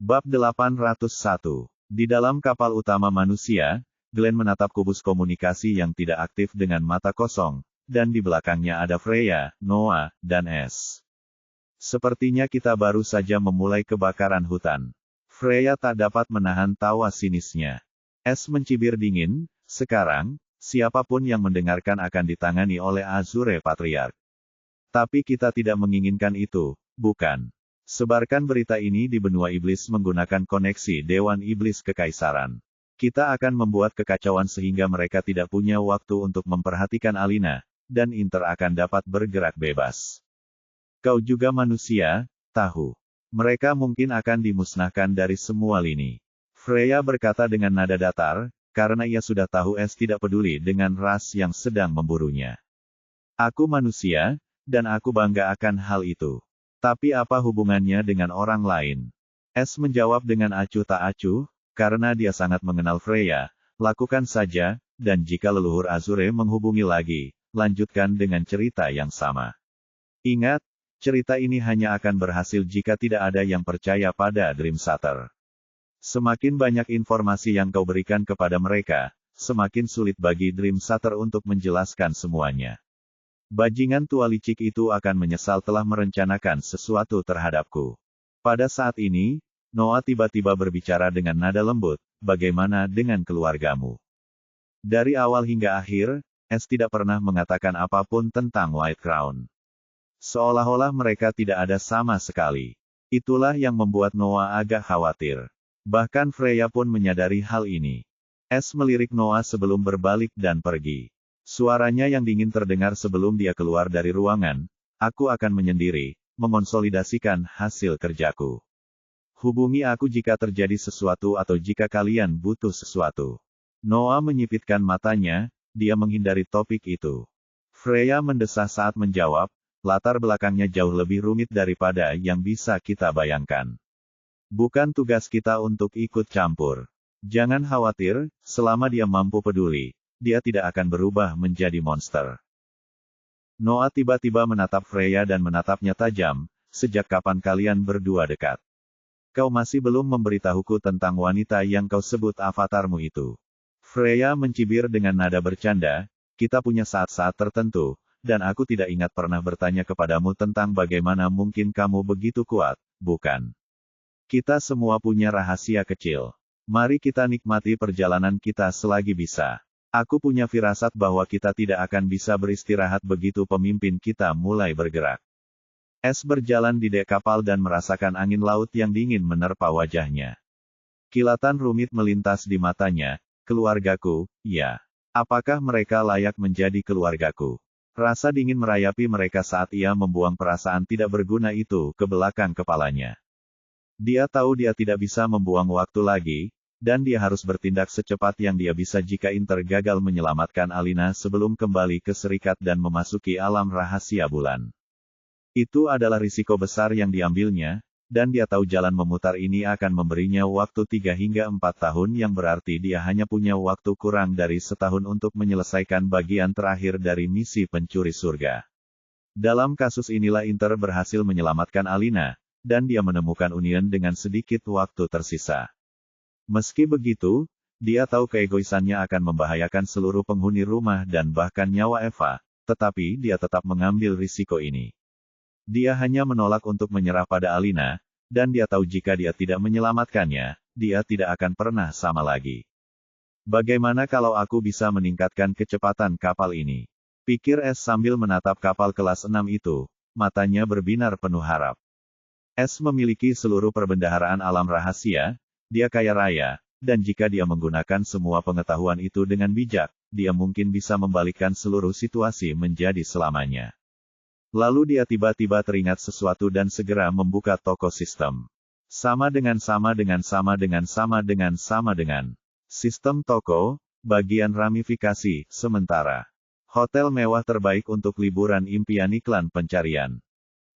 Bab 801. Di dalam kapal utama manusia, Glenn menatap kubus komunikasi yang tidak aktif dengan mata kosong, dan di belakangnya ada Freya, Noah, dan S. Sepertinya kita baru saja memulai kebakaran hutan. Freya tak dapat menahan tawa sinisnya. S mencibir dingin, sekarang, siapapun yang mendengarkan akan ditangani oleh Azure Patriarch. Tapi kita tidak menginginkan itu, bukan? Sebarkan berita ini di benua iblis menggunakan koneksi Dewan Iblis Kekaisaran. Kita akan membuat kekacauan sehingga mereka tidak punya waktu untuk memperhatikan Alina, dan Inter akan dapat bergerak bebas. Kau juga manusia, tahu. Mereka mungkin akan dimusnahkan dari semua lini. Freya berkata dengan nada datar, karena ia sudah tahu S tidak peduli dengan ras yang sedang memburunya. Aku manusia, dan aku bangga akan hal itu. Tapi apa hubungannya dengan orang lain? S menjawab dengan acuh tak acuh, karena dia sangat mengenal Freya, lakukan saja, dan jika leluhur Azure menghubungi lagi, lanjutkan dengan cerita yang sama. Ingat, cerita ini hanya akan berhasil jika tidak ada yang percaya pada Dream Shatter. Semakin banyak informasi yang kau berikan kepada mereka, semakin sulit bagi Dream Shatter untuk menjelaskan semuanya. Bajingan tua licik itu akan menyesal telah merencanakan sesuatu terhadapku. Pada saat ini, Noah tiba-tiba berbicara dengan nada lembut, bagaimana dengan keluargamu? Dari awal hingga akhir, S tidak pernah mengatakan apapun tentang White Crown. Seolah-olah mereka tidak ada sama sekali. Itulah yang membuat Noah agak khawatir. Bahkan Freya pun menyadari hal ini. S melirik Noah sebelum berbalik dan pergi. Suaranya yang dingin terdengar sebelum dia keluar dari ruangan, aku akan menyendiri, mengonsolidasikan hasil kerjaku. Hubungi aku jika terjadi sesuatu atau jika kalian butuh sesuatu. Noah menyipitkan matanya, dia menghindari topik itu. Freya mendesah saat menjawab, latar belakangnya jauh lebih rumit daripada yang bisa kita bayangkan. Bukan tugas kita untuk ikut campur. Jangan khawatir, selama dia mampu peduli, dia tidak akan berubah menjadi monster. Noah tiba-tiba menatap Freya dan menatapnya tajam, sejak kapan kalian berdua dekat? Kau masih belum memberitahuku tentang wanita yang kau sebut avatarmu itu. Freya mencibir dengan nada bercanda, kita punya saat-saat tertentu, dan aku tidak ingat pernah bertanya kepadamu tentang bagaimana mungkin kamu begitu kuat, bukan? Kita semua punya rahasia kecil. Mari kita nikmati perjalanan kita selagi bisa. Aku punya firasat bahwa kita tidak akan bisa beristirahat begitu pemimpin kita mulai bergerak. S berjalan di dek kapal dan merasakan angin laut yang dingin menerpa wajahnya. Kilatan rumit melintas di matanya, keluargaku, ya. Apakah mereka layak menjadi keluargaku? Rasa dingin merayapi mereka saat ia membuang perasaan tidak berguna itu ke belakang kepalanya. Dia tahu dia tidak bisa membuang waktu lagi, dan dia harus bertindak secepat yang dia bisa jika Inter gagal menyelamatkan Alina sebelum kembali ke Serikat dan memasuki alam rahasia bulan. Itu adalah risiko besar yang diambilnya, dan dia tahu jalan memutar ini akan memberinya waktu 3 hingga 4 tahun yang berarti dia hanya punya waktu kurang dari setahun untuk menyelesaikan bagian terakhir dari misi pencuri surga. Dalam kasus inilah Inter berhasil menyelamatkan Alina, dan dia menemukan Union dengan sedikit waktu tersisa. Meski begitu, dia tahu keegoisannya akan membahayakan seluruh penghuni rumah dan bahkan nyawa Eva, tetapi dia tetap mengambil risiko ini. Dia hanya menolak untuk menyerah pada Alina, dan dia tahu jika dia tidak menyelamatkannya, dia tidak akan pernah sama lagi. Bagaimana kalau aku bisa meningkatkan kecepatan kapal ini? Pikir S sambil menatap kapal kelas 6 itu, matanya berbinar penuh harap. S memiliki seluruh perbendaharaan alam rahasia, dia kaya raya, dan jika dia menggunakan semua pengetahuan itu dengan bijak, dia mungkin bisa membalikkan seluruh situasi menjadi selamanya. Lalu dia tiba-tiba teringat sesuatu dan segera membuka toko sistem. Sama dengan. Sistem toko, bagian ramifikasi, sementara. Hotel mewah terbaik untuk liburan impian iklan pencarian.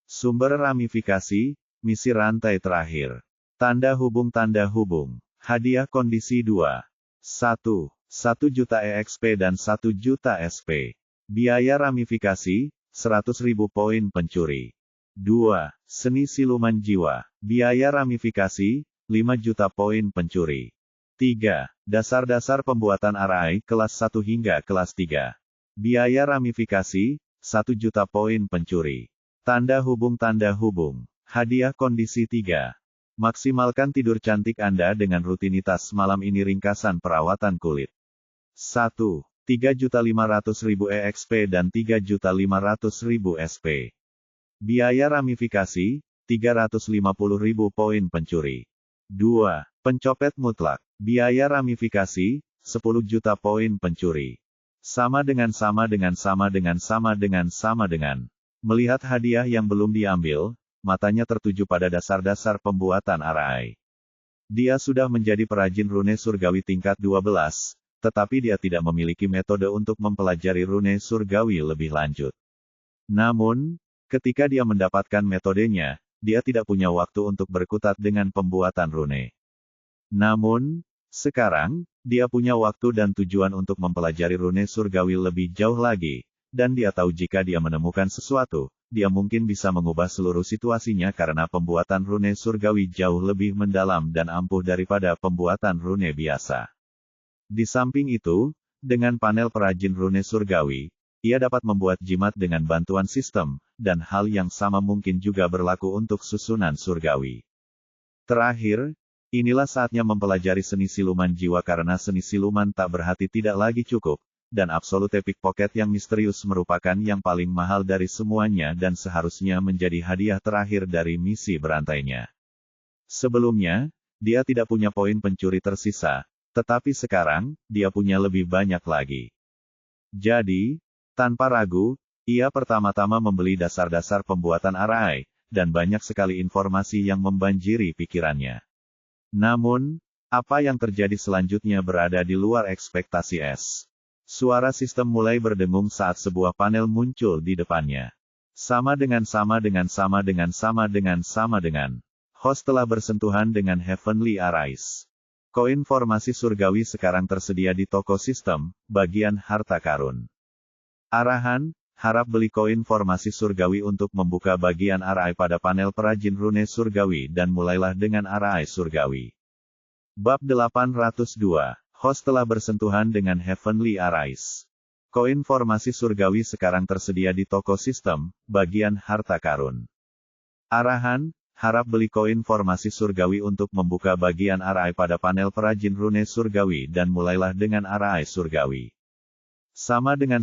Sumber ramifikasi, misi rantai terakhir. Tanda hubung. Hadiah kondisi 2. 1. 1 juta EXP dan 1 juta SP. Biaya ramifikasi, 100.000 poin pencuri. 2. Seni siluman jiwa. Biaya ramifikasi, 5 juta poin pencuri. 3. Dasar-dasar pembuatan RAI kelas 1 hingga kelas 3. Biaya ramifikasi, 1 juta poin pencuri. Tanda hubung. Hadiah kondisi 3. Maksimalkan tidur cantik Anda dengan rutinitas malam ini. Ringkasan perawatan kulit. 1. 3.500.000 EXP dan 3.500.000 SP. Biaya ramifikasi, 350.000 poin pencuri. 2. Pencopet mutlak. Biaya ramifikasi, 10 juta poin pencuri. Sama dengan. Melihat hadiah yang belum diambil, matanya tertuju pada dasar-dasar pembuatan RAI. Dia sudah menjadi perajin rune surgawi tingkat 12, tetapi dia tidak memiliki metode untuk mempelajari rune surgawi lebih lanjut. Namun, ketika dia mendapatkan metodenya, dia tidak punya waktu untuk berkutat dengan pembuatan rune. Namun, sekarang, dia punya waktu dan tujuan untuk mempelajari rune surgawi lebih jauh lagi, dan dia tahu jika dia menemukan sesuatu, dia mungkin bisa mengubah seluruh situasinya karena pembuatan rune surgawi jauh lebih mendalam dan ampuh daripada pembuatan rune biasa. Di samping itu, dengan panel perajin rune surgawi, ia dapat membuat jimat dengan bantuan sistem, dan hal yang sama mungkin juga berlaku untuk susunan surgawi. Terakhir, inilah saatnya mempelajari seni siluman jiwa karena seni siluman tak berhati tidak lagi cukup, dan Absolute Pickpocket yang misterius merupakan yang paling mahal dari semuanya dan seharusnya menjadi hadiah terakhir dari misi berantainya. Sebelumnya, dia tidak punya poin pencuri tersisa, tetapi sekarang, dia punya lebih banyak lagi. Jadi, tanpa ragu, ia pertama-tama membeli dasar-dasar pembuatan RAI, dan banyak sekali informasi yang membanjiri pikirannya. Namun, apa yang terjadi selanjutnya berada di luar ekspektasi S. Suara sistem mulai berdengung saat sebuah panel muncul di depannya. Sama dengan. Host telah bersentuhan dengan Heavenly Arise. Koin formasi surgawi sekarang tersedia di toko sistem, bagian harta karun. Arahan, harap beli koin formasi surgawi untuk membuka bagian RAI pada panel perajin rune surgawi dan mulailah dengan RAI surgawi. Bab 802. Host telah bersentuhan dengan Heavenly Arise. Koin formasi surgawi sekarang tersedia di toko sistem, bagian harta karun. Arahan, harap beli koin formasi surgawi untuk membuka bagian RAI pada panel perajin rune surgawi dan mulailah dengan RAI surgawi. Sama dengan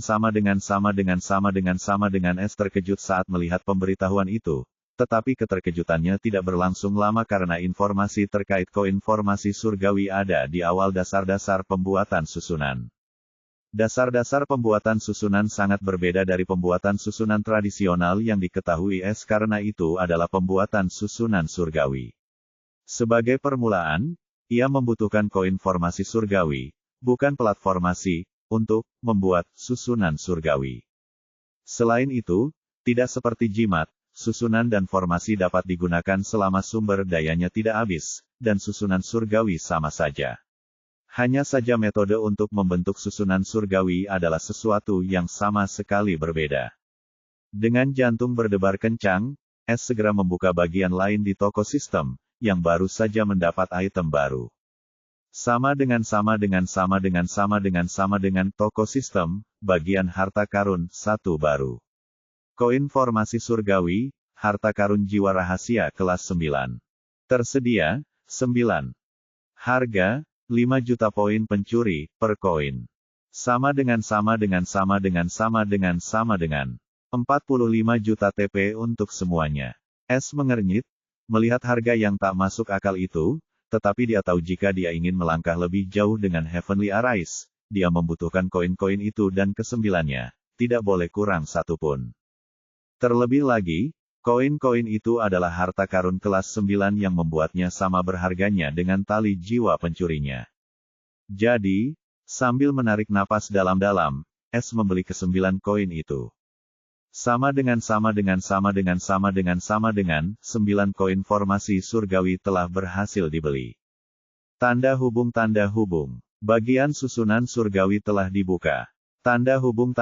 S terkejut saat melihat pemberitahuan itu. Tetapi keterkejutannya tidak berlangsung lama karena informasi terkait koin formasi surgawi ada di awal dasar-dasar pembuatan susunan. Dasar-dasar pembuatan susunan sangat berbeda dari pembuatan susunan tradisional yang diketahui S karena itu adalah pembuatan susunan surgawi. Sebagai permulaan, ia membutuhkan koin formasi surgawi, bukan pelat formasi, untuk membuat susunan surgawi. Selain itu, tidak seperti jimat, susunan dan formasi dapat digunakan selama sumber dayanya tidak habis, dan susunan surgawi sama saja. Hanya saja metode untuk membentuk susunan surgawi adalah sesuatu yang sama sekali berbeda. Dengan jantung berdebar kencang, S segera membuka bagian lain di toko sistem, yang baru saja mendapat item baru. Sama dengan toko sistem, bagian harta karun, satu baru. Koin formasi surgawi, harta karun jiwa rahasia kelas 9. Tersedia, 9. Harga, 5 juta poin pencuri, per koin. Sama dengan 45 juta TP untuk semuanya. S mengernyit, melihat harga yang tak masuk akal itu, tetapi dia tahu jika dia ingin melangkah lebih jauh dengan Heavenly Arise, dia membutuhkan koin-koin itu dan kesembilannya, tidak boleh kurang satu pun. Terlebih lagi, koin-koin itu adalah harta karun kelas 9 yang membuatnya sama berharganya dengan tali jiwa pencurinya. Jadi, sambil menarik napas dalam-dalam, S membeli ke-9 koin itu. Sama dengan 9 koin formasi surgawi telah berhasil dibeli. Tanda hubung. Bagian susunan surgawi telah dibuka. Tanda hubung.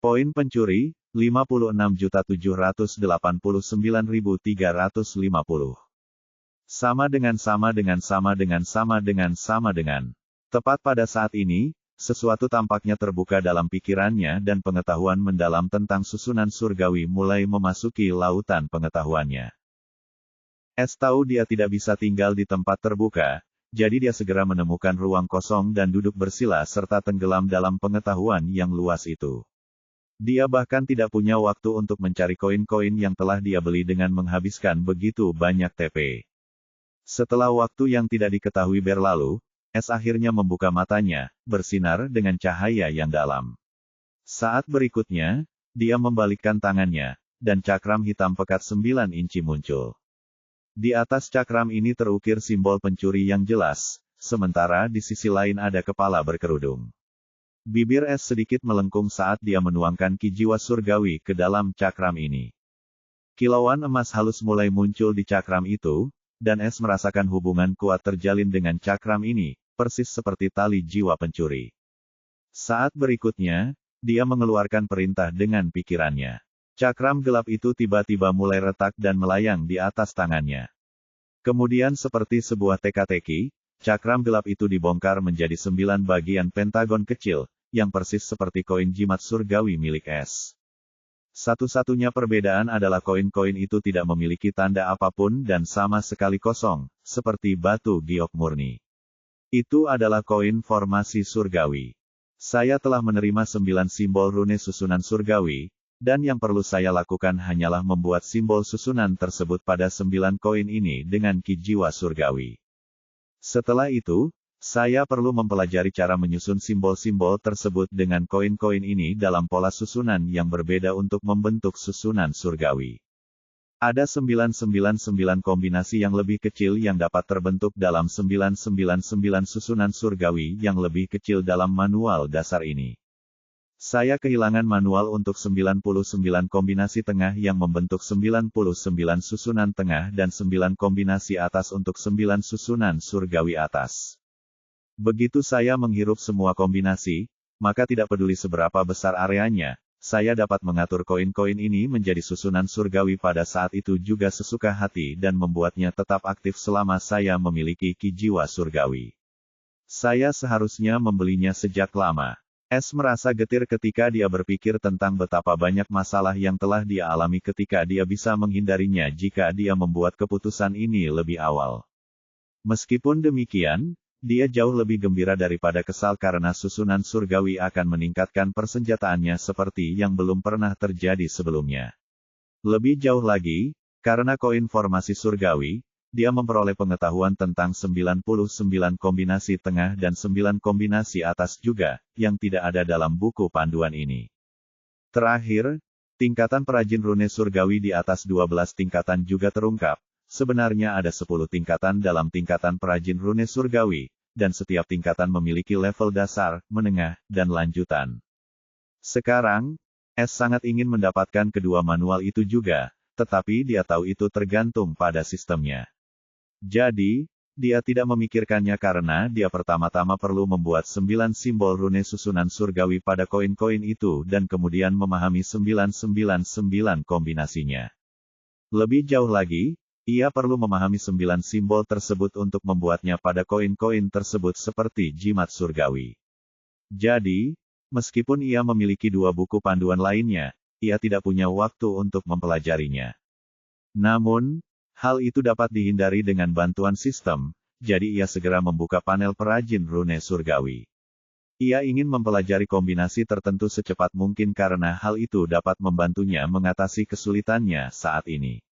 Poin pencuri, 56.789.350. Sama dengan sama dengan sama dengan sama dengan sama dengan. Tepat pada saat ini, sesuatu tampaknya terbuka dalam pikirannya dan pengetahuan mendalam tentang susunan surgawi mulai memasuki lautan pengetahuannya. S tahu dia tidak bisa tinggal di tempat terbuka, jadi dia segera menemukan ruang kosong dan duduk bersila serta tenggelam dalam pengetahuan yang luas itu. Dia bahkan tidak punya waktu untuk mencari koin-koin yang telah dia beli dengan menghabiskan begitu banyak TP. Setelah waktu yang tidak diketahui berlalu, S akhirnya membuka matanya, bersinar dengan cahaya yang dalam. Saat berikutnya, dia membalikkan tangannya, dan cakram hitam pekat 9 inci muncul. Di atas cakram ini terukir simbol pencuri yang jelas, sementara di sisi lain ada kepala berkerudung. Bibir S sedikit melengkung saat dia menuangkan ki jiwa surgawi ke dalam cakram ini. Kilauan emas halus mulai muncul di cakram itu, dan S merasakan hubungan kuat terjalin dengan cakram ini, persis seperti tali jiwa pencuri. Saat berikutnya, dia mengeluarkan perintah dengan pikirannya. Cakram gelap itu tiba-tiba mulai retak dan melayang di atas tangannya. Kemudian seperti sebuah teka-teki, cakram gelap itu dibongkar menjadi 9 bagian pentagon kecil, yang persis seperti koin jimat surgawi milik S. Satu-satunya perbedaan adalah koin-koin itu tidak memiliki tanda apapun dan sama sekali kosong, seperti batu giok murni. Itu adalah koin formasi surgawi. Saya telah menerima 9 simbol rune susunan surgawi, dan yang perlu saya lakukan hanyalah membuat simbol susunan tersebut pada 9 koin ini dengan ki jiwa surgawi. Setelah itu, saya perlu mempelajari cara menyusun simbol-simbol tersebut dengan koin-koin ini dalam pola susunan yang berbeda untuk membentuk susunan surgawi. Ada 999 kombinasi yang lebih kecil yang dapat terbentuk dalam 999 susunan surgawi yang lebih kecil dalam manual dasar ini. Saya kehilangan manual untuk 99 kombinasi tengah yang membentuk 99 susunan tengah dan 9 kombinasi atas untuk 9 susunan surgawi atas. Begitu saya menghirup semua kombinasi, maka tidak peduli seberapa besar areanya, saya dapat mengatur koin-koin ini menjadi susunan surgawi pada saat itu juga sesuka hati dan membuatnya tetap aktif selama saya memiliki ki jiwa surgawi. Saya seharusnya membelinya sejak lama. S merasa getir ketika dia berpikir tentang betapa banyak masalah yang telah dia alami ketika dia bisa menghindarinya jika dia membuat keputusan ini lebih awal. Meskipun demikian, dia jauh lebih gembira daripada kesal karena susunan surgawi akan meningkatkan persenjataannya seperti yang belum pernah terjadi sebelumnya. Lebih jauh lagi, karena koin formasi surgawi, dia memperoleh pengetahuan tentang 99 kombinasi tengah dan 9 kombinasi atas juga, yang tidak ada dalam buku panduan ini. Terakhir, tingkatan perajin rune surgawi di atas 12 tingkatan juga terungkap. Sebenarnya ada 10 tingkatan dalam tingkatan perajin rune surgawi, dan setiap tingkatan memiliki level dasar, menengah, dan lanjutan. Sekarang, S sangat ingin mendapatkan kedua manual itu juga, tetapi dia tahu itu tergantung pada sistemnya. Jadi, dia tidak memikirkannya karena dia pertama-tama perlu membuat 9 simbol rune susunan surgawi pada koin-koin itu dan kemudian memahami 999 kombinasinya. Lebih jauh lagi, ia perlu memahami 9 simbol tersebut untuk membuatnya pada koin-koin tersebut seperti jimat surgawi. Jadi, meskipun ia memiliki 2 buku panduan lainnya, ia tidak punya waktu untuk mempelajarinya. Namun, hal itu dapat dihindari dengan bantuan sistem, jadi ia segera membuka panel perajin rune surgawi. Ia ingin mempelajari kombinasi tertentu secepat mungkin karena hal itu dapat membantunya mengatasi kesulitannya saat ini.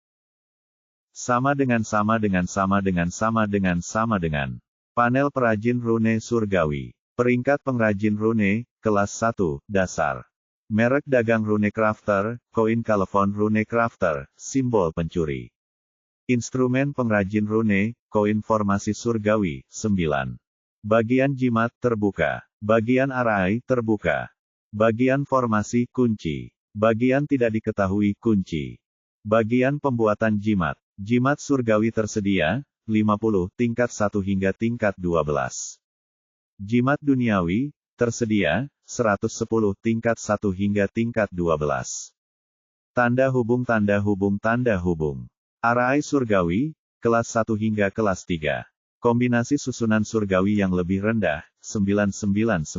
Sama dengan sama dengan sama dengan sama dengan sama dengan. Panel perajin rune surgawi. Peringkat pengrajin rune, kelas 1, dasar. Merek dagang rune crafter, koin kalefon rune crafter, simbol pencuri. Instrumen pengrajin rune, koin formasi surgawi, 9. Bagian jimat terbuka. Bagian arai terbuka. Bagian formasi kunci. Bagian tidak diketahui kunci. Bagian pembuatan jimat. Jimat surgawi tersedia, 50 tingkat 1 hingga tingkat 12. Jimat duniawi, tersedia, 110 tingkat 1 hingga tingkat 12. Tanda hubung tanda hubung tanda hubung. Arai surgawi, Kelas 1 hingga kelas 3. Kombinasi susunan surgawi yang lebih rendah, 999.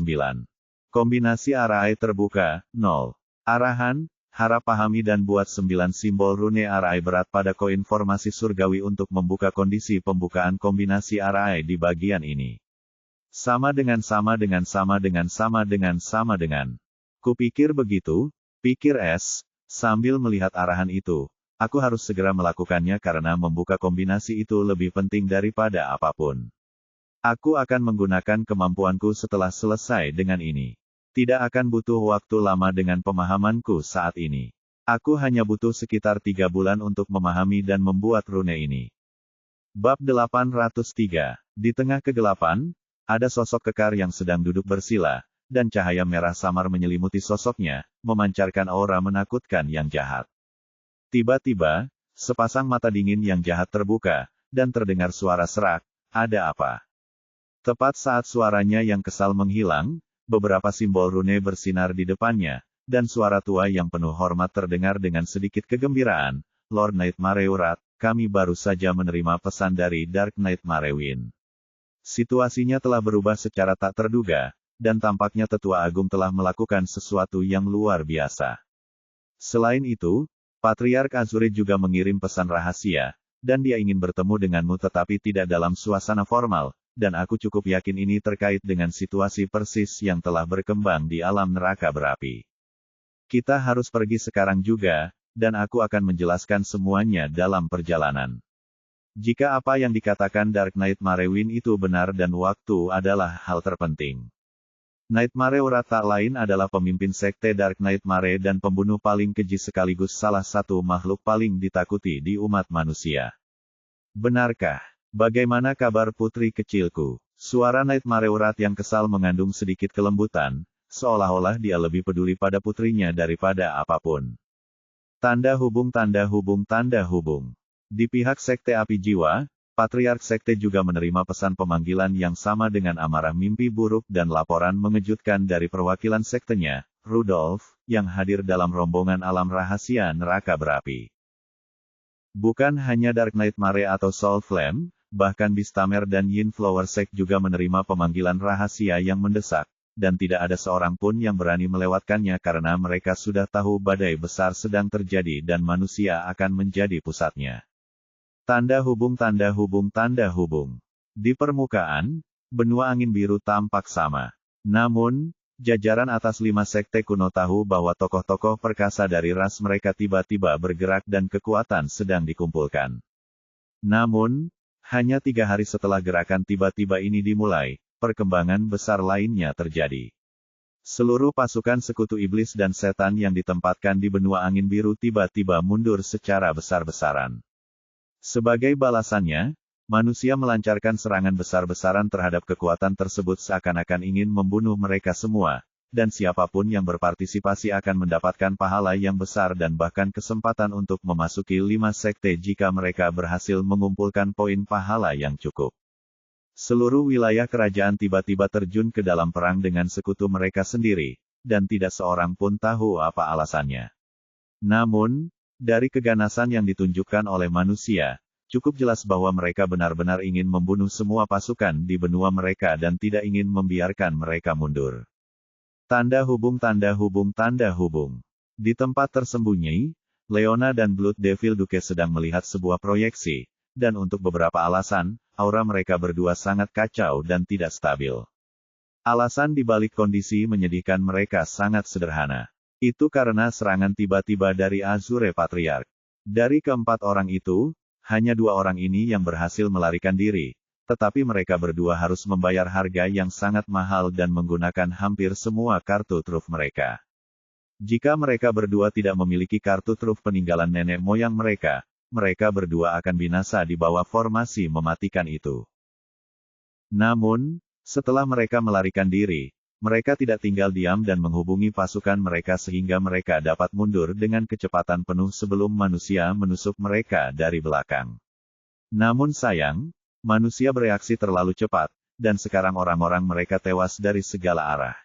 Kombinasi arai terbuka, 0. Arahan, harap pahami dan buat 9 simbol rune arai berat pada koin formasi surgawi untuk membuka kondisi pembukaan kombinasi arai di bagian ini. Sama dengan. Kupikir begitu, pikir S, sambil melihat arahan itu. Aku harus segera melakukannya karena membuka kombinasi itu lebih penting daripada apapun. Aku akan menggunakan kemampuanku setelah selesai dengan ini. Tidak akan butuh waktu lama dengan pemahamanku saat ini. Aku hanya butuh sekitar 3 bulan untuk memahami dan membuat rune ini. Bab 803. Di tengah kegelapan, ada sosok kekar yang sedang duduk bersila, dan cahaya merah samar menyelimuti sosoknya, memancarkan aura menakutkan yang jahat. Tiba-tiba, sepasang mata dingin yang jahat terbuka, dan terdengar suara serak, "Ada apa?" Tepat saat suaranya yang kesal menghilang, beberapa simbol rune bersinar di depannya, dan suara tua yang penuh hormat terdengar dengan sedikit kegembiraan, "Lord Nightmare Wrath, kami baru saja menerima pesan dari Dark Nightmare Wind." Situasinya telah berubah secara tak terduga, dan tampaknya Tetua Agung telah melakukan sesuatu yang luar biasa. Selain itu, Patriark Azurid juga mengirim pesan rahasia, dan dia ingin bertemu denganmu tetapi tidak dalam suasana formal, dan aku cukup yakin ini terkait dengan situasi persis yang telah berkembang di alam neraka berapi. Kita harus pergi sekarang juga, dan aku akan menjelaskan semuanya dalam perjalanan. Jika apa yang dikatakan Dark Nightmare Wind itu benar dan waktu adalah hal terpenting. Nightmare Wrath tak lain adalah pemimpin sekte Dark Nightmare dan pembunuh paling keji sekaligus salah satu makhluk paling ditakuti di umat manusia. Benarkah? Bagaimana kabar putri kecilku? Suara Nightmare Wrath yang kesal mengandung sedikit kelembutan, seolah-olah dia lebih peduli pada putrinya daripada apapun. Tanda hubung. Di pihak sekte api jiwa, Patriark Sekte juga menerima pesan pemanggilan yang sama dengan amarah mimpi buruk dan laporan mengejutkan dari perwakilan sektenya, Rudolf, yang hadir dalam rombongan alam rahasia neraka berapi. Bukan hanya Dark Nightmare atau Soul Flame, bahkan Beastamer dan Yin Flower Sect juga menerima pemanggilan rahasia yang mendesak, dan tidak ada seorang pun yang berani melewatkannya karena mereka sudah tahu badai besar sedang terjadi dan manusia akan menjadi pusatnya. Tanda hubung. Di permukaan, benua angin biru tampak sama. Namun, jajaran atas 5 sekte kuno tahu bahwa tokoh-tokoh perkasa dari ras mereka tiba-tiba bergerak dan kekuatan sedang dikumpulkan. Namun, hanya 3 hari setelah gerakan tiba-tiba ini dimulai, perkembangan besar lainnya terjadi. Seluruh pasukan sekutu iblis dan setan yang ditempatkan di benua angin biru tiba-tiba mundur secara besar-besaran. Sebagai balasannya, manusia melancarkan serangan besar-besaran terhadap kekuatan tersebut seakan-akan ingin membunuh mereka semua, dan siapapun yang berpartisipasi akan mendapatkan pahala yang besar dan bahkan kesempatan untuk memasuki 5 sekte jika mereka berhasil mengumpulkan poin pahala yang cukup. Seluruh wilayah kerajaan tiba-tiba terjun ke dalam perang dengan sekutu mereka sendiri, dan tidak seorang pun tahu apa alasannya. Namun, dari keganasan yang ditunjukkan oleh manusia, cukup jelas bahwa mereka benar-benar ingin membunuh semua pasukan di benua mereka dan tidak ingin membiarkan mereka mundur. Tanda hubung. Di tempat tersembunyi, Leona dan Blood Devil Duke sedang melihat sebuah proyeksi, dan untuk beberapa alasan, aura mereka berdua sangat kacau dan tidak stabil. Alasan dibalik kondisi menyedihkan mereka sangat sederhana. Itu karena serangan tiba-tiba dari Azure Patriarch. Dari keempat orang itu, hanya 2 orang ini yang berhasil melarikan diri, tetapi mereka berdua harus membayar harga yang sangat mahal dan menggunakan hampir semua kartu truf mereka. Jika mereka berdua tidak memiliki kartu truf peninggalan nenek moyang mereka, mereka berdua akan binasa di bawah formasi mematikan itu. Namun, setelah mereka melarikan diri, mereka tidak tinggal diam dan menghubungi pasukan mereka sehingga mereka dapat mundur dengan kecepatan penuh sebelum manusia menusuk mereka dari belakang. Namun sayang, manusia bereaksi terlalu cepat, dan sekarang orang-orang mereka tewas dari segala arah.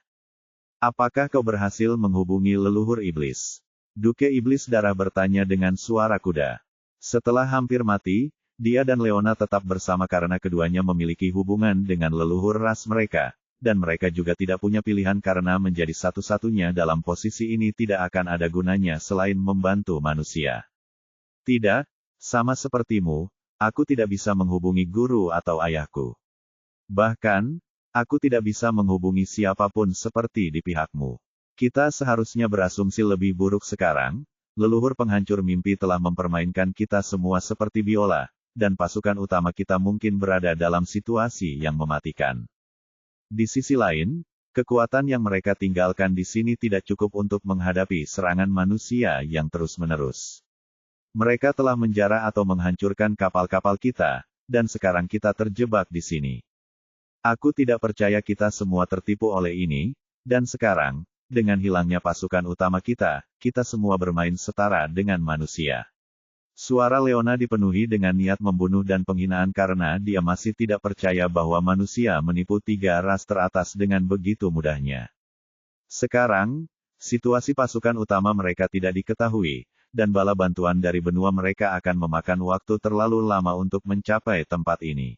Apakah kau berhasil menghubungi leluhur iblis? Duke Iblis Darah bertanya dengan suara kuda. Setelah hampir mati, dia dan Leona tetap bersama karena keduanya memiliki hubungan dengan leluhur ras mereka, dan mereka juga tidak punya pilihan karena menjadi satu-satunya dalam posisi ini tidak akan ada gunanya selain membantu manusia. Tidak, sama sepertimu, aku tidak bisa menghubungi guru atau ayahku. Bahkan, aku tidak bisa menghubungi siapapun seperti di pihakmu. Kita seharusnya berasumsi lebih buruk sekarang. Leluhur penghancur mimpi telah mempermainkan kita semua seperti biola, dan pasukan utama kita mungkin berada dalam situasi yang mematikan. Di sisi lain, kekuatan yang mereka tinggalkan di sini tidak cukup untuk menghadapi serangan manusia yang terus-menerus. Mereka telah menjara atau menghancurkan kapal-kapal kita, dan sekarang kita terjebak di sini. Aku tidak percaya kita semua tertipu oleh ini, dan sekarang, dengan hilangnya pasukan utama kita, kita semua bermain setara dengan manusia. Suara Leona dipenuhi dengan niat membunuh dan penghinaan karena dia masih tidak percaya bahwa manusia menipu tiga ras teratas dengan begitu mudahnya. Sekarang, situasi pasukan utama mereka tidak diketahui, dan bala bantuan dari benua mereka akan memakan waktu terlalu lama untuk mencapai tempat ini.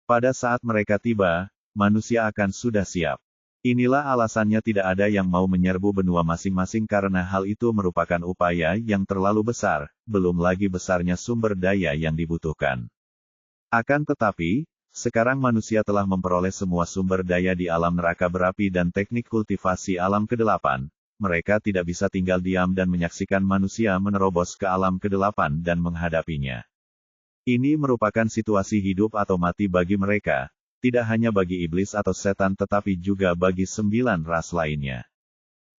Pada saat mereka tiba, manusia akan sudah siap. Inilah alasannya tidak ada yang mau menyerbu benua masing-masing karena hal itu merupakan upaya yang terlalu besar, belum lagi besarnya sumber daya yang dibutuhkan. Akan tetapi, sekarang manusia telah memperoleh semua sumber daya di alam neraka berapi dan teknik kultivasi alam ke-8, mereka tidak bisa tinggal diam dan menyaksikan manusia menerobos ke alam ke-8 dan menghadapinya. Ini merupakan situasi hidup atau mati bagi mereka. Tidak hanya bagi iblis atau setan tetapi juga bagi 9 ras lainnya.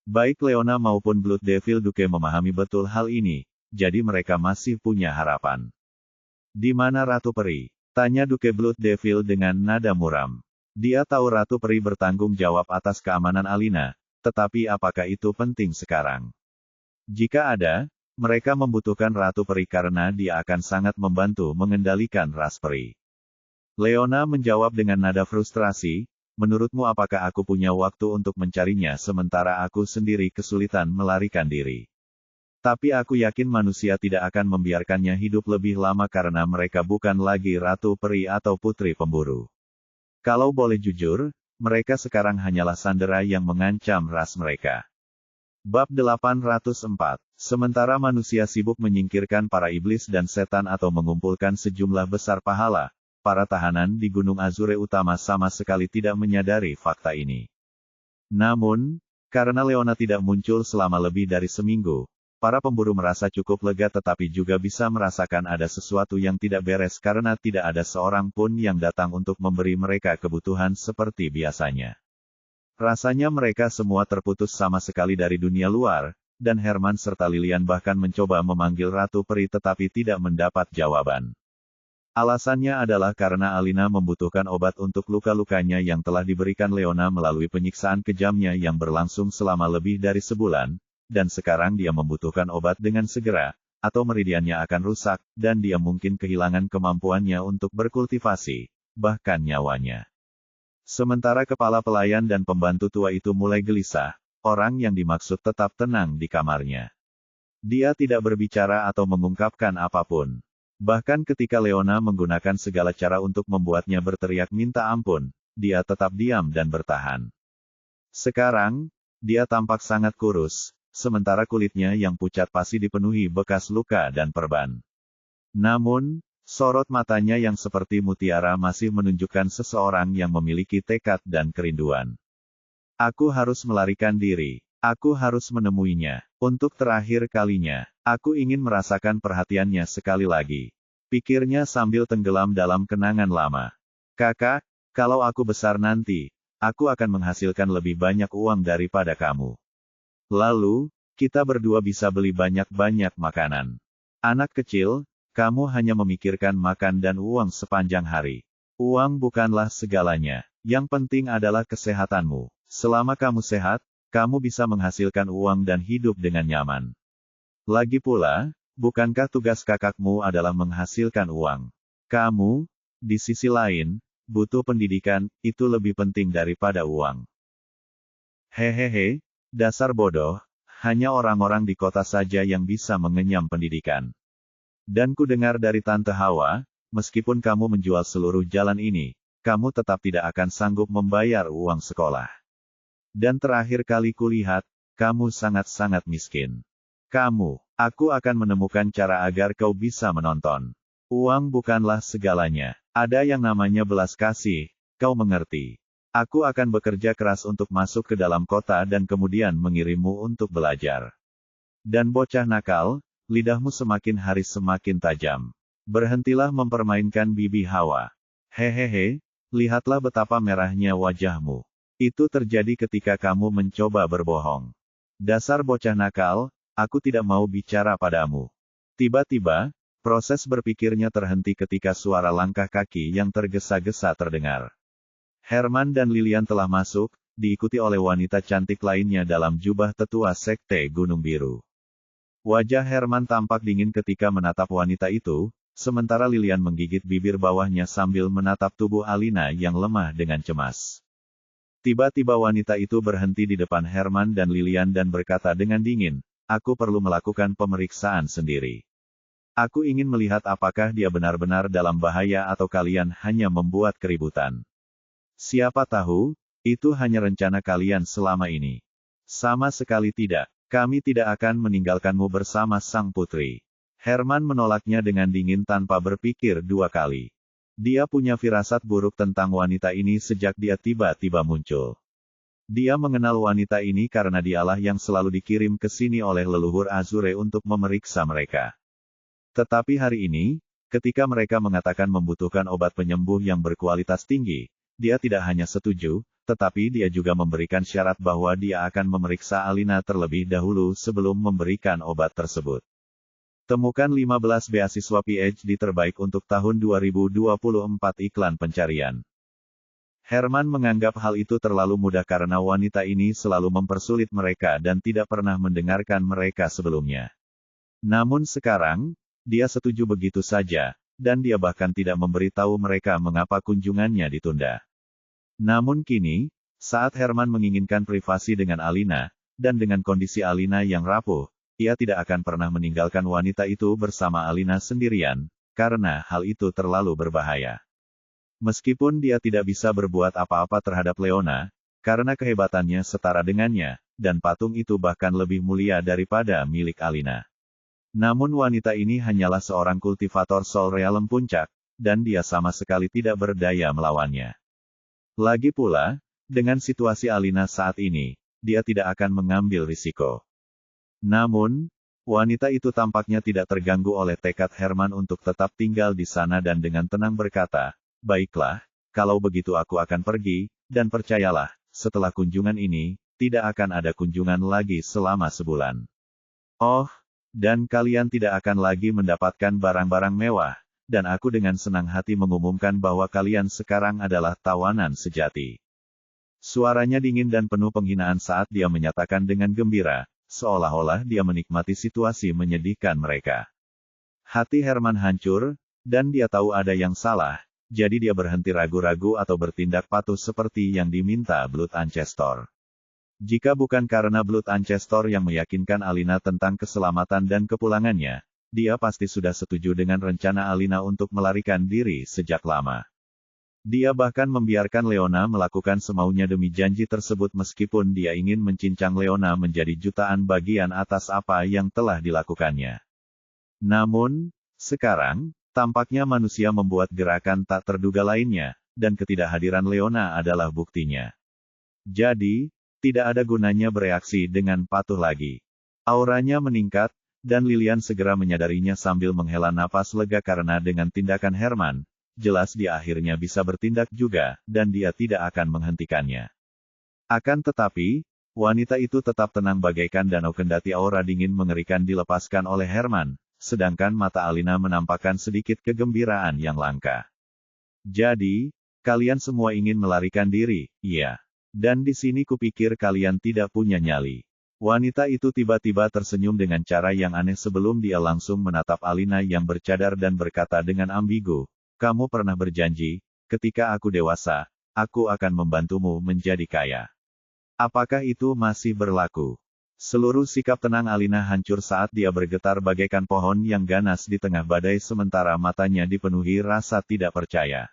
Baik Leona maupun Blood Devil Duke memahami betul hal ini, jadi mereka masih punya harapan. Di mana Ratu Peri? Tanya Duke Blood Devil dengan nada muram. Dia tahu Ratu Peri bertanggung jawab atas keamanan Alina, tetapi apakah itu penting sekarang? Jika ada, mereka membutuhkan Ratu Peri karena dia akan sangat membantu mengendalikan ras peri. Leona menjawab dengan nada frustrasi, menurutmu apakah aku punya waktu untuk mencarinya sementara aku sendiri kesulitan melarikan diri? Tapi aku yakin manusia tidak akan membiarkannya hidup lebih lama karena mereka bukan lagi Ratu Peri atau Putri Pemburu. Kalau boleh jujur, mereka sekarang hanyalah sandera yang mengancam ras mereka. Bab 804. Sementara manusia sibuk menyingkirkan para iblis dan setan atau mengumpulkan sejumlah besar pahala, para tahanan di Gunung Azure Utama sama sekali tidak menyadari fakta ini. Namun, karena Leona tidak muncul selama lebih dari seminggu, para pemburu merasa cukup lega tetapi juga bisa merasakan ada sesuatu yang tidak beres karena tidak ada seorang pun yang datang untuk memberi mereka kebutuhan seperti biasanya. Rasanya mereka semua terputus sama sekali dari dunia luar, dan Herman serta Lilian bahkan mencoba memanggil Ratu Peri tetapi tidak mendapat jawaban. Alasannya adalah karena Alina membutuhkan obat untuk luka-lukanya yang telah diberikan Leona melalui penyiksaan kejamnya yang berlangsung selama lebih dari sebulan, dan sekarang dia membutuhkan obat dengan segera, atau meridiannya akan rusak, dan dia mungkin kehilangan kemampuannya untuk berkultivasi, bahkan nyawanya. Sementara kepala pelayan dan pembantu tua itu mulai gelisah, orang yang dimaksud tetap tenang di kamarnya. Dia tidak berbicara atau mengungkapkan apapun. Bahkan ketika Leona menggunakan segala cara untuk membuatnya berteriak minta ampun, dia tetap diam dan bertahan. Sekarang, dia tampak sangat kurus, sementara kulitnya yang pucat pasti dipenuhi bekas luka dan perban. Namun, sorot matanya yang seperti mutiara masih menunjukkan seseorang yang memiliki tekad dan kerinduan. Aku harus melarikan diri. Aku harus menemuinya. Untuk terakhir kalinya, aku ingin merasakan perhatiannya sekali lagi. Pikirnya sambil tenggelam dalam kenangan lama. Kakak, kalau aku besar nanti, aku akan menghasilkan lebih banyak uang daripada kamu. Lalu, kita berdua bisa beli banyak-banyak makanan. Anak kecil, kamu hanya memikirkan makan dan uang sepanjang hari. Uang bukanlah segalanya. Yang penting adalah kesehatanmu. Selama kamu sehat, kamu bisa menghasilkan uang dan hidup dengan nyaman. Lagi pula, bukankah tugas kakakmu adalah menghasilkan uang? Kamu, di sisi lain, butuh pendidikan, itu lebih penting daripada uang. Hehehe, dasar bodoh, hanya orang-orang di kota saja yang bisa mengenyam pendidikan. Dan ku dengar dari Tante Hawa, meskipun kamu menjual seluruh jalan ini, kamu tetap tidak akan sanggup membayar uang sekolah. Dan terakhir kali kulihat, kamu sangat-sangat miskin. Aku akan menemukan cara agar kau bisa menonton. Uang bukanlah segalanya. Ada yang namanya belas kasih, kau mengerti. Aku akan bekerja keras untuk masuk ke dalam kota dan kemudian mengirimmu untuk belajar. Dan bocah nakal, lidahmu semakin hari semakin tajam. Berhentilah mempermainkan bibi Hawa. Hehehe, lihatlah betapa merahnya wajahmu. Itu terjadi ketika kamu mencoba berbohong. Dasar bocah nakal, aku tidak mau bicara padamu. Tiba-tiba, proses berpikirnya terhenti ketika suara langkah kaki yang tergesa-gesa terdengar. Herman dan Lilian telah masuk, diikuti oleh wanita cantik lainnya dalam jubah tetua sekte Gunung Biru. Wajah Herman tampak dingin ketika menatap wanita itu, sementara Lilian menggigit bibir bawahnya sambil menatap tubuh Alina yang lemah dengan cemas. Tiba-tiba wanita itu berhenti di depan Herman dan Lilian dan berkata dengan dingin, "Aku perlu melakukan pemeriksaan sendiri. Aku ingin melihat apakah dia benar-benar dalam bahaya atau kalian hanya membuat keributan. Siapa tahu, itu hanya rencana kalian selama ini." "Sama sekali tidak. Kami tidak akan meninggalkanmu bersama sang putri." Herman menolaknya dengan dingin tanpa berpikir dua kali. Dia punya firasat buruk tentang wanita ini sejak dia tiba-tiba muncul. Dia mengenal wanita ini karena dialah yang selalu dikirim ke sini oleh leluhur Azure untuk memeriksa mereka. Tetapi hari ini, ketika mereka mengatakan membutuhkan obat penyembuh yang berkualitas tinggi, dia tidak hanya setuju, tetapi dia juga memberikan syarat bahwa dia akan memeriksa Alina terlebih dahulu sebelum memberikan obat tersebut. Temukan 15 beasiswa PhD terbaik untuk tahun 2024 iklan pencarian. Herman menganggap hal itu terlalu mudah karena wanita ini selalu mempersulit mereka dan tidak pernah mendengarkan mereka sebelumnya. Namun sekarang, dia setuju begitu saja, dan dia bahkan tidak memberitahu mereka mengapa kunjungannya ditunda. Namun kini, saat Herman menginginkan privasi dengan Alina, dan dengan kondisi Alina yang rapuh, ia tidak akan pernah meninggalkan wanita itu bersama Alina sendirian, karena hal itu terlalu berbahaya. Meskipun dia tidak bisa berbuat apa-apa terhadap Leona, karena kehebatannya setara dengannya, dan patung itu bahkan lebih mulia daripada milik Alina. Namun wanita ini hanyalah seorang kultivator Soul Realm puncak, dan dia sama sekali tidak berdaya melawannya. Lagi pula, dengan situasi Alina saat ini, dia tidak akan mengambil risiko. Namun, wanita itu tampaknya tidak terganggu oleh tekad Herman untuk tetap tinggal di sana dan dengan tenang berkata, "Baiklah, kalau begitu aku akan pergi, dan percayalah, setelah kunjungan ini, tidak akan ada kunjungan lagi selama sebulan. Oh, dan kalian tidak akan lagi mendapatkan barang-barang mewah. Dan aku dengan senang hati mengumumkan bahwa kalian sekarang adalah tawanan sejati." Suaranya dingin dan penuh penghinaan saat dia menyatakan dengan gembira, seolah-olah dia menikmati situasi menyedihkan mereka. Hati Herman hancur, dan dia tahu ada yang salah, jadi dia berhenti ragu-ragu atau bertindak patuh seperti yang diminta Blood Ancestor. Jika bukan karena Blood Ancestor yang meyakinkan Alina tentang keselamatan dan kepulangannya, dia pasti sudah setuju dengan rencana Alina untuk melarikan diri sejak lama. Dia bahkan membiarkan Leona melakukan semaunya demi janji tersebut meskipun dia ingin mencincang Leona menjadi jutaan bagian atas apa yang telah dilakukannya. Namun, sekarang, tampaknya manusia membuat gerakan tak terduga lainnya, dan ketidakhadiran Leona adalah buktinya. Jadi, tidak ada gunanya bereaksi dengan patuh lagi. Auranya meningkat, dan Lilian segera menyadarinya sambil menghela napas lega karena dengan tindakan Herman, jelas dia akhirnya bisa bertindak juga, dan dia tidak akan menghentikannya. Akan tetapi, wanita itu tetap tenang bagaikan danau kendati aura dingin mengerikan dilepaskan oleh Herman, sedangkan mata Alina menampakkan sedikit kegembiraan yang langka. "Jadi, kalian semua ingin melarikan diri, iya. Dan di sini kupikir kalian tidak punya nyali." Wanita itu tiba-tiba tersenyum dengan cara yang aneh sebelum dia langsung menatap Alina yang bercadar dan berkata dengan ambigu, "Kamu pernah berjanji, ketika aku dewasa, aku akan membantumu menjadi kaya. Apakah itu masih berlaku?" Seluruh sikap tenang Alina hancur saat dia bergetar bagaikan pohon yang ganas di tengah badai sementara matanya dipenuhi rasa tidak percaya.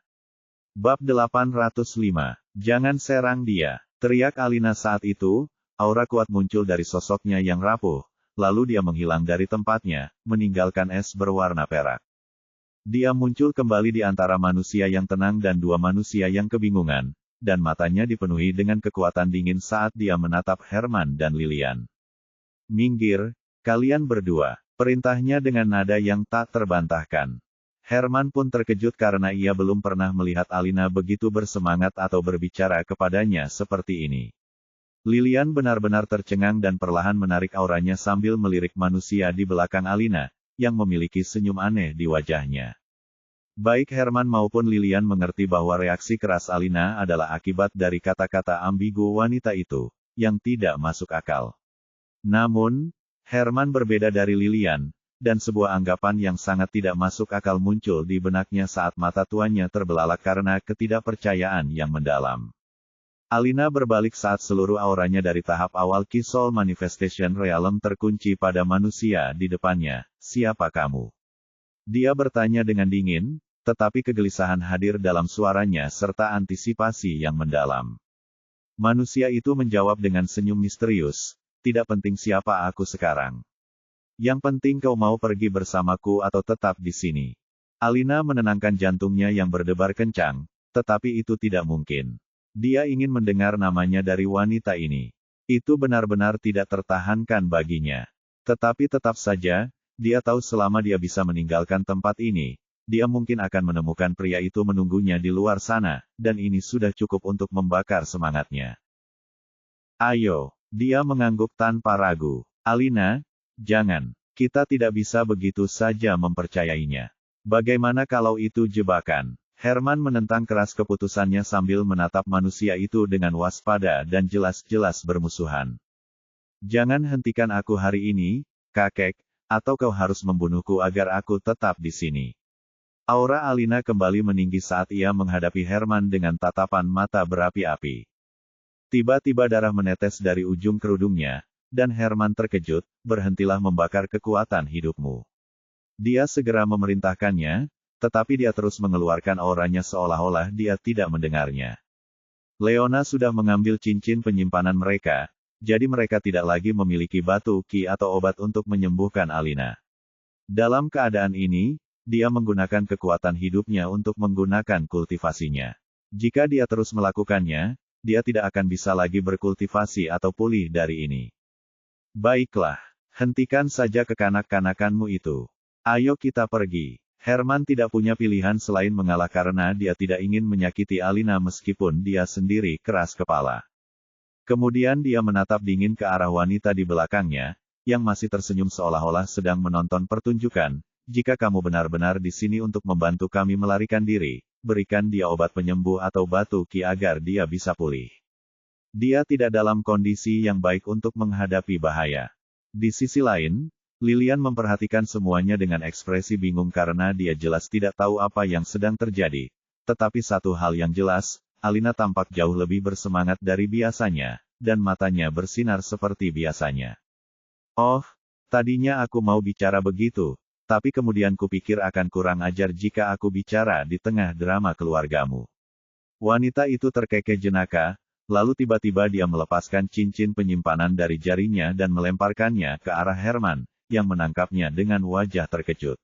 Bab 805. Jangan serang dia. Teriak Alina saat itu, aura kuat muncul dari sosoknya yang rapuh, lalu dia menghilang dari tempatnya, meninggalkan es berwarna perak. Dia muncul kembali di antara manusia yang tenang dan dua manusia yang kebingungan, dan matanya dipenuhi dengan kekuatan dingin saat dia menatap Herman dan Lilian. Minggir, kalian berdua, perintahnya dengan nada yang tak terbantahkan. Herman pun terkejut karena ia belum pernah melihat Alina begitu bersemangat atau berbicara kepadanya seperti ini. Lilian benar-benar tercengang dan perlahan menarik auranya sambil melirik manusia di belakang Alina, yang memiliki senyum aneh di wajahnya. Baik Herman maupun Lilian mengerti bahwa reaksi keras Alina adalah akibat dari kata-kata ambigu wanita itu, yang tidak masuk akal. Namun, Herman berbeda dari Lilian, dan sebuah anggapan yang sangat tidak masuk akal muncul di benaknya saat mata tuannya terbelalak karena ketidakpercayaan yang mendalam. Alina berbalik saat seluruh auranya dari tahap awal Key Soul Manifestation Realm terkunci pada manusia di depannya. Siapa kamu? Dia bertanya dengan dingin, tetapi kegelisahan hadir dalam suaranya serta antisipasi yang mendalam. Manusia itu menjawab dengan senyum misterius. Tidak penting siapa aku sekarang. Yang penting kau mau pergi bersamaku atau tetap di sini. Alina menenangkan jantungnya yang berdebar kencang, tetapi itu tidak mungkin. Dia ingin mendengar namanya dari wanita ini. Itu benar-benar tidak tertahankan baginya. Tetapi tetap saja, dia tahu selama dia bisa meninggalkan tempat ini, dia mungkin akan menemukan pria itu menunggunya di luar sana, dan ini sudah cukup untuk membakar semangatnya. Ayo. Dia mengangguk tanpa ragu. Alina, jangan. Kita tidak bisa begitu saja mempercayainya. Bagaimana kalau itu jebakan? Herman menentang keras keputusannya sambil menatap manusia itu dengan waspada dan jelas-jelas bermusuhan. Jangan hentikan aku hari ini, kakek, atau kau harus membunuhku agar aku tetap di sini. Aura Alina kembali meninggi saat ia menghadapi Herman dengan tatapan mata berapi-api. Tiba-tiba darah menetes dari ujung kerudungnya, dan Herman terkejut, berhentilah membakar kekuatan hidupmu. Dia segera memerintahkannya, tetapi dia terus mengeluarkan auranya seolah-olah dia tidak mendengarnya. Leona sudah mengambil cincin penyimpanan mereka, jadi mereka tidak lagi memiliki batu ki atau obat untuk menyembuhkan Alina. Dalam keadaan ini, dia menggunakan kekuatan hidupnya untuk menggunakan kultivasinya. Jika dia terus melakukannya, dia tidak akan bisa lagi berkultivasi atau pulih dari ini. Baiklah, hentikan saja kekanak-kanakanmu itu. Ayo kita pergi. Herman tidak punya pilihan selain mengalah karena dia tidak ingin menyakiti Alina meskipun dia sendiri keras kepala. Kemudian dia menatap dingin ke arah wanita di belakangnya, yang masih tersenyum seolah-olah sedang menonton pertunjukan. Jika kamu benar-benar di sini untuk membantu kami melarikan diri, berikan dia obat penyembuh atau batu ki agar dia bisa pulih. Dia tidak dalam kondisi yang baik untuk menghadapi bahaya. Di sisi lain, Lilian memperhatikan semuanya dengan ekspresi bingung karena dia jelas tidak tahu apa yang sedang terjadi. Tetapi satu hal yang jelas, Alina tampak jauh lebih bersemangat dari biasanya, dan matanya bersinar seperti biasanya. Oh, tadinya aku mau bicara begitu. Tapi kemudian kupikir akan kurang ajar jika aku bicara di tengah drama keluargamu. Wanita itu terkekeh jenaka, lalu tiba-tiba dia melepaskan cincin penyimpanan dari jarinya dan melemparkannya ke arah Herman, yang menangkapnya dengan wajah terkejut.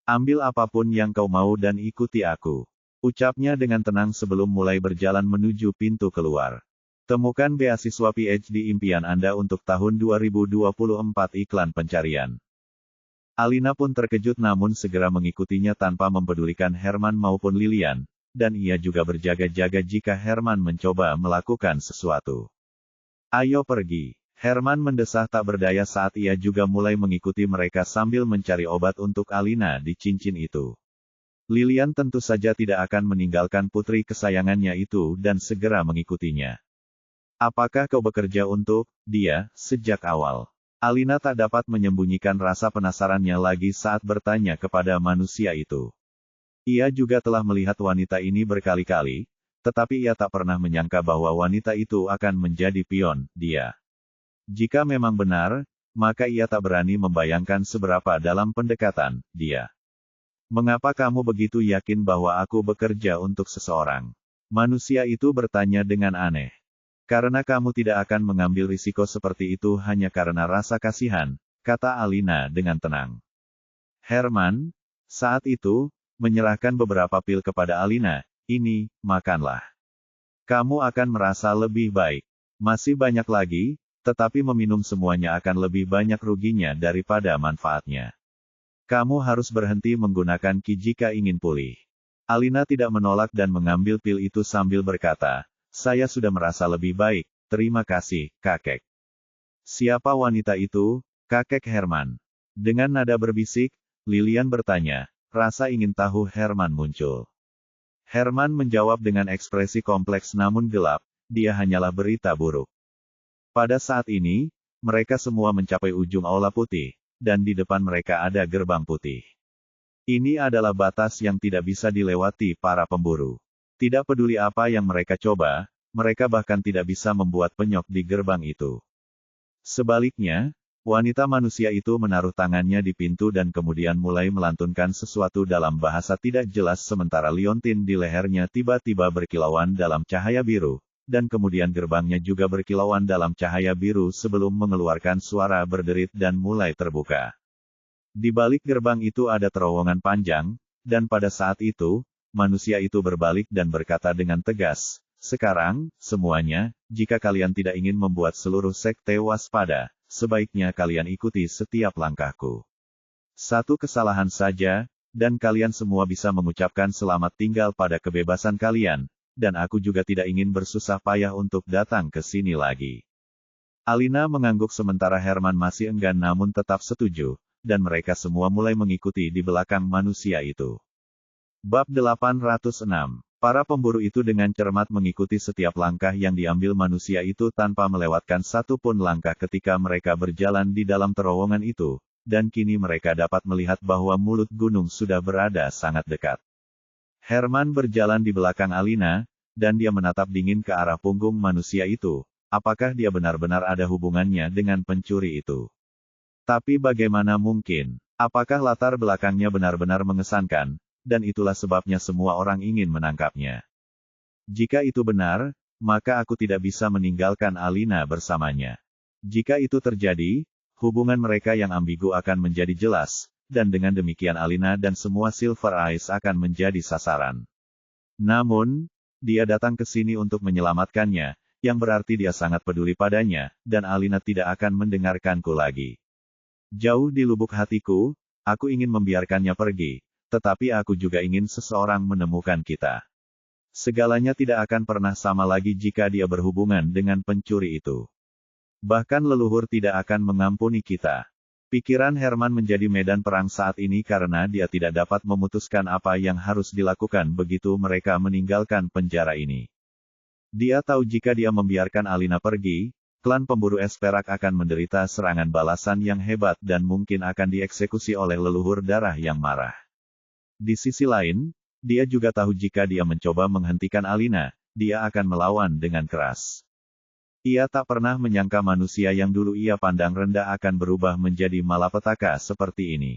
Ambil apapun yang kau mau dan ikuti aku. Ucapnya dengan tenang sebelum mulai berjalan menuju pintu keluar. Temukan beasiswa PhD impian Anda untuk tahun 2024 iklan pencarian. Alina pun terkejut namun segera mengikutinya tanpa mempedulikan Herman maupun Lilian, dan ia juga berjaga-jaga jika Herman mencoba melakukan sesuatu. Ayo pergi. Herman mendesah tak berdaya saat ia juga mulai mengikuti mereka sambil mencari obat untuk Alina di cincin itu. Lilian tentu saja tidak akan meninggalkan putri kesayangannya itu dan segera mengikutinya. Apakah kau bekerja untuk dia sejak awal? Alina tak dapat menyembunyikan rasa penasarannya lagi saat bertanya kepada manusia itu. Ia juga telah melihat wanita ini berkali-kali, tetapi ia tak pernah menyangka bahwa wanita itu akan menjadi pion dia. Jika memang benar, maka ia tak berani membayangkan seberapa dalam pendekatan dia. Mengapa kamu begitu yakin bahwa aku bekerja untuk seseorang? Manusia itu bertanya dengan aneh. Karena kamu tidak akan mengambil risiko seperti itu hanya karena rasa kasihan, kata Alina dengan tenang. Herman, saat itu, menyerahkan beberapa pil kepada Alina. Ini, makanlah. Kamu akan merasa lebih baik. Masih banyak lagi, tetapi meminum semuanya akan lebih banyak ruginya daripada manfaatnya. Kamu harus berhenti menggunakan Qi jika ingin pulih. Alina tidak menolak dan mengambil pil itu sambil berkata, saya sudah merasa lebih baik, terima kasih, kakek. Siapa wanita itu, kakek Herman? Dengan nada berbisik, Lilian bertanya, rasa ingin tahu Herman muncul. Herman menjawab dengan ekspresi kompleks namun gelap, dia hanyalah berita buruk. Pada saat ini, mereka semua mencapai ujung aula putih, dan di depan mereka ada gerbang putih. Ini adalah batas yang tidak bisa dilewati para pemburu. Tidak peduli apa yang mereka coba, mereka bahkan tidak bisa membuat penyok di gerbang itu. Sebaliknya, wanita manusia itu menaruh tangannya di pintu dan kemudian mulai melantunkan sesuatu dalam bahasa tidak jelas sementara liontin di lehernya tiba-tiba berkilauan dalam cahaya biru. Dan kemudian gerbangnya juga berkilauan dalam cahaya biru sebelum mengeluarkan suara berderit dan mulai terbuka. Di balik gerbang itu ada terowongan panjang, dan pada saat itu, manusia itu berbalik dan berkata dengan tegas, sekarang, semuanya, jika kalian tidak ingin membuat seluruh sekte waspada, sebaiknya kalian ikuti setiap langkahku. Satu kesalahan saja, dan kalian semua bisa mengucapkan selamat tinggal pada kebebasan kalian. Dan aku juga tidak ingin bersusah payah untuk datang ke sini lagi. Alina mengangguk sementara Herman masih enggan namun tetap setuju, dan mereka semua mulai mengikuti di belakang manusia itu. Bab 806. Para pemburu itu dengan cermat mengikuti setiap langkah yang diambil manusia itu tanpa melewatkan satu pun langkah ketika mereka berjalan di dalam terowongan itu, dan kini mereka dapat melihat bahwa mulut gunung sudah berada sangat dekat. Herman berjalan di belakang Alina, dan dia menatap dingin ke arah punggung manusia itu. Apakah dia benar-benar ada hubungannya dengan pencuri itu? Tapi bagaimana mungkin? Apakah latar belakangnya benar-benar mengesankan, dan itulah sebabnya semua orang ingin menangkapnya? Jika itu benar, maka aku tidak bisa meninggalkan Alina bersamanya. Jika itu terjadi, hubungan mereka yang ambigu akan menjadi jelas. Dan dengan demikian Alina dan semua Silver Eyes akan menjadi sasaran. Namun, dia datang ke sini untuk menyelamatkannya, yang berarti dia sangat peduli padanya, dan Alina tidak akan mendengarkanku lagi. Jauh di lubuk hatiku, aku ingin membiarkannya pergi, tetapi aku juga ingin seseorang menemukan kita. Segalanya tidak akan pernah sama lagi jika dia berhubungan dengan pencuri itu. Bahkan leluhur tidak akan mengampuni kita. Pikiran Herman menjadi medan perang saat ini karena dia tidak dapat memutuskan apa yang harus dilakukan begitu mereka meninggalkan penjara ini. Dia tahu jika dia membiarkan Alina pergi, klan pemburu es perak akan menderita serangan balasan yang hebat dan mungkin akan dieksekusi oleh leluhur darah yang marah. Di sisi lain, dia juga tahu jika dia mencoba menghentikan Alina, dia akan melawan dengan keras. Ia tak pernah menyangka manusia yang dulu ia pandang rendah akan berubah menjadi malapetaka seperti ini.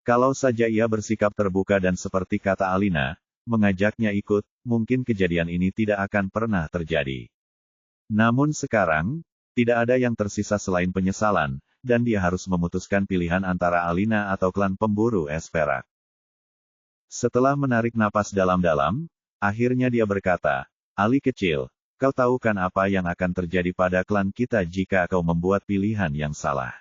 Kalau saja ia bersikap terbuka dan seperti kata Alina, mengajaknya ikut, mungkin kejadian ini tidak akan pernah terjadi. Namun sekarang, tidak ada yang tersisa selain penyesalan, dan dia harus memutuskan pilihan antara Alina atau klan pemburu es perak. Setelah menarik napas dalam-dalam, akhirnya dia berkata, Ali kecil, kau tahu kan apa yang akan terjadi pada klan kita jika kau membuat pilihan yang salah?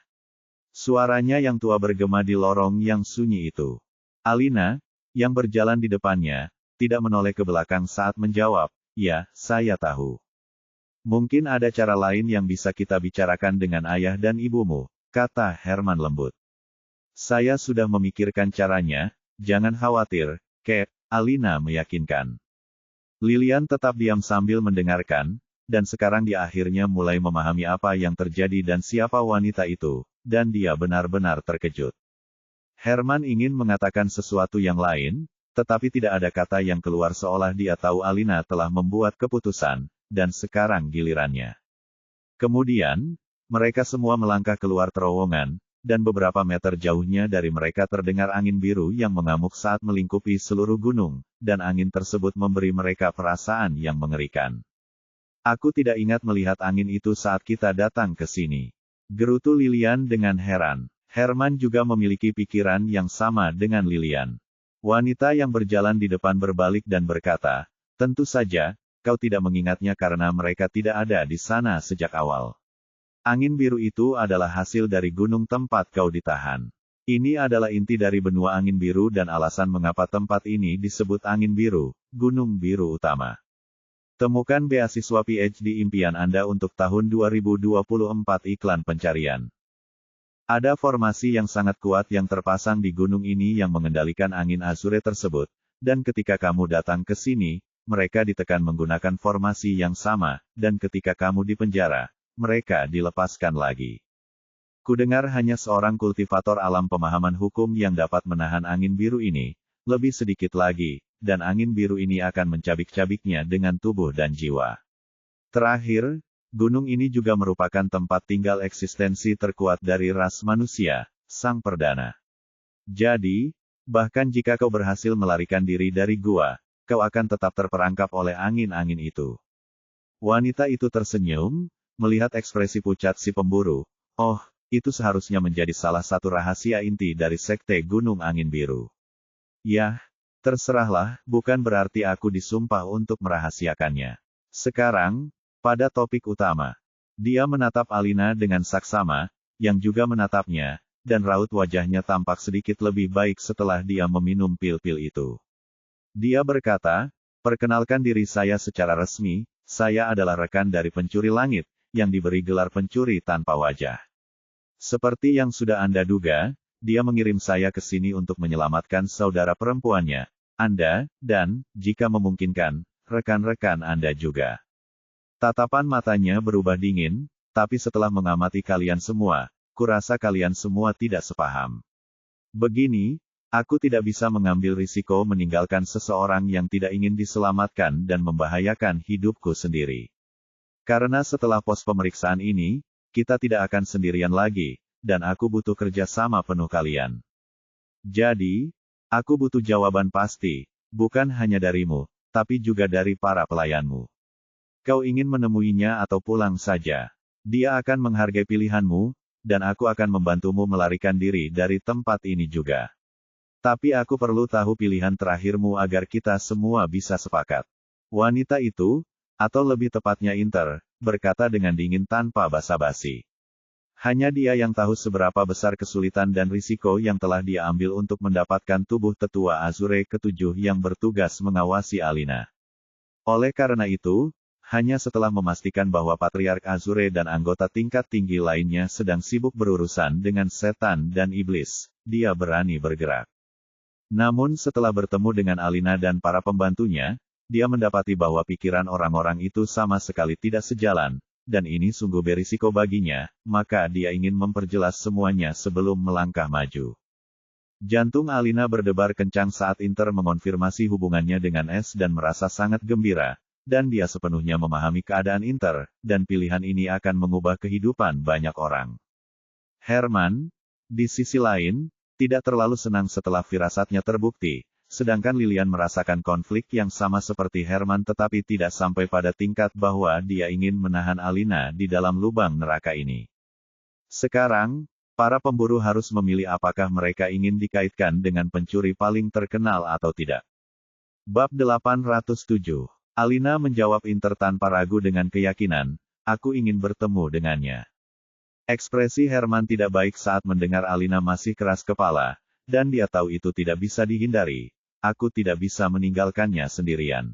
Suaranya yang tua bergema di lorong yang sunyi itu. Alina, yang berjalan di depannya, tidak menoleh ke belakang saat menjawab, ya, saya tahu. Mungkin ada cara lain yang bisa kita bicarakan dengan ayah dan ibumu, kata Herman lembut. Saya sudah memikirkan caranya, jangan khawatir, Kek, Alina meyakinkan. Lilian tetap diam sambil mendengarkan, dan sekarang dia akhirnya mulai memahami apa yang terjadi dan siapa wanita itu, dan dia benar-benar terkejut. Herman ingin mengatakan sesuatu yang lain, tetapi tidak ada kata yang keluar seolah dia tahu Alina telah membuat keputusan, dan sekarang gilirannya. Kemudian, Mereka semua melangkah keluar terowongan, dan beberapa meter jauhnya dari mereka terdengar angin biru yang mengamuk saat melingkupi seluruh gunung, dan angin tersebut memberi mereka perasaan yang mengerikan. Aku tidak ingat melihat angin itu saat kita datang ke sini. Gerutu Lilian dengan heran. Herman juga memiliki pikiran yang sama dengan Lilian. Wanita yang berjalan di depan berbalik dan berkata, tentu saja, kau tidak mengingatnya karena mereka tidak ada di sana sejak awal. Angin biru itu adalah hasil dari gunung tempat kau ditahan. Ini adalah inti dari benua angin biru dan alasan mengapa tempat ini disebut angin biru, gunung biru utama. Temukan beasiswa PhD impian Anda untuk tahun 2024 iklan pencarian. Ada formasi yang sangat kuat yang terpasang di gunung ini yang mengendalikan angin azure tersebut, dan ketika kamu datang ke sini, mereka ditekan menggunakan formasi yang sama, dan ketika kamu di penjara, mereka dilepaskan lagi. Kudengar hanya seorang kultivator alam pemahaman hukum yang dapat menahan angin biru ini, lebih sedikit lagi, dan angin biru ini akan mencabik-cabiknya dengan tubuh dan jiwa. Terakhir, gunung ini juga merupakan tempat tinggal eksistensi terkuat dari ras manusia, sang perdana. Jadi, bahkan jika kau berhasil melarikan diri dari gua, kau akan tetap terperangkap oleh angin-angin itu. Wanita itu tersenyum, melihat ekspresi pucat si pemburu. Oh, itu seharusnya menjadi salah satu rahasia inti dari sekte Gunung Angin Biru. Yah, terserahlah, bukan berarti aku disumpah untuk merahasiakannya. Sekarang, pada topik utama. Dia menatap Alina dengan saksama, yang juga menatapnya, dan raut wajahnya tampak sedikit lebih baik setelah dia meminum pil-pil itu. Dia berkata, perkenalkan diri saya secara resmi, saya adalah rekan dari pencuri langit, yang diberi gelar pencuri tanpa wajah. Seperti yang sudah Anda duga, dia mengirim saya ke sini untuk menyelamatkan saudara perempuannya, Anda, dan, jika memungkinkan, rekan-rekan Anda juga. Tatapan matanya berubah dingin, tapi setelah mengamati kalian semua, kurasa kalian semua tidak sepaham. Begini, aku tidak bisa mengambil risiko meninggalkan seseorang yang tidak ingin diselamatkan dan membahayakan hidupku sendiri. Karena setelah pos pemeriksaan ini, kita tidak akan sendirian lagi, dan aku butuh kerja sama penuh kalian. Jadi, aku butuh jawaban pasti, bukan hanya darimu, tapi juga dari para pelayanmu. Kau ingin menemuinya atau pulang saja. Dia akan menghargai pilihanmu, dan aku akan membantumu melarikan diri dari tempat ini juga. Tapi aku perlu tahu pilihan terakhirmu agar kita semua bisa sepakat. Wanita itu, atau lebih tepatnya Inter, berkata dengan dingin tanpa basa-basi. Hanya dia yang tahu seberapa besar kesulitan dan risiko yang telah dia ambil untuk mendapatkan tubuh tetua Azure ketujuh yang bertugas mengawasi Alina. Oleh karena itu, hanya setelah memastikan bahwa Patriark Azure dan anggota tingkat tinggi lainnya sedang sibuk berurusan dengan setan dan iblis, dia berani bergerak. Namun setelah bertemu dengan Alina dan para pembantunya, dia mendapati bahwa pikiran orang-orang itu sama sekali tidak sejalan, dan ini sungguh berisiko baginya, maka dia ingin memperjelas semuanya sebelum melangkah maju. Jantung Alina berdebar kencang saat Inter mengonfirmasi hubungannya dengan S dan merasa sangat gembira, dan dia sepenuhnya memahami keadaan Inter, dan pilihan ini akan mengubah kehidupan banyak orang. Herman, di sisi lain, tidak terlalu senang setelah firasatnya terbukti. Sedangkan Lilian merasakan konflik yang sama seperti Herman tetapi tidak sampai pada tingkat bahwa dia ingin menahan Alina di dalam lubang neraka ini. Sekarang, para pemburu harus memilih apakah mereka ingin dikaitkan dengan pencuri paling terkenal atau tidak. Bab 807. Alina menjawab Inter tanpa ragu dengan keyakinan, aku ingin bertemu dengannya. Ekspresi Herman tidak baik saat mendengar Alina masih keras kepala, dan dia tahu itu tidak bisa dihindari. Aku tidak bisa meninggalkannya sendirian.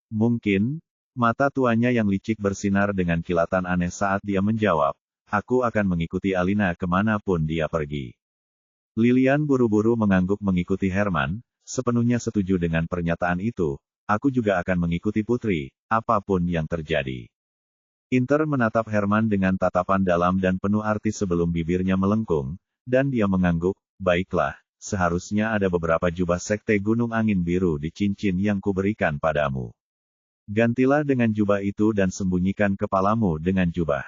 Mungkin, mata tuanya yang licik bersinar dengan kilatan aneh saat dia menjawab, aku akan mengikuti Alina kemanapun dia pergi. Lilian buru-buru mengangguk mengikuti Herman, sepenuhnya setuju dengan pernyataan itu, aku juga akan mengikuti putri, apapun yang terjadi. Inter menatap Herman dengan tatapan dalam dan penuh arti sebelum bibirnya melengkung, dan dia mengangguk, baiklah. Seharusnya ada beberapa jubah sekte Gunung Angin Biru di cincin yang kuberikan padamu. Gantilah dengan jubah itu dan sembunyikan kepalamu dengan jubah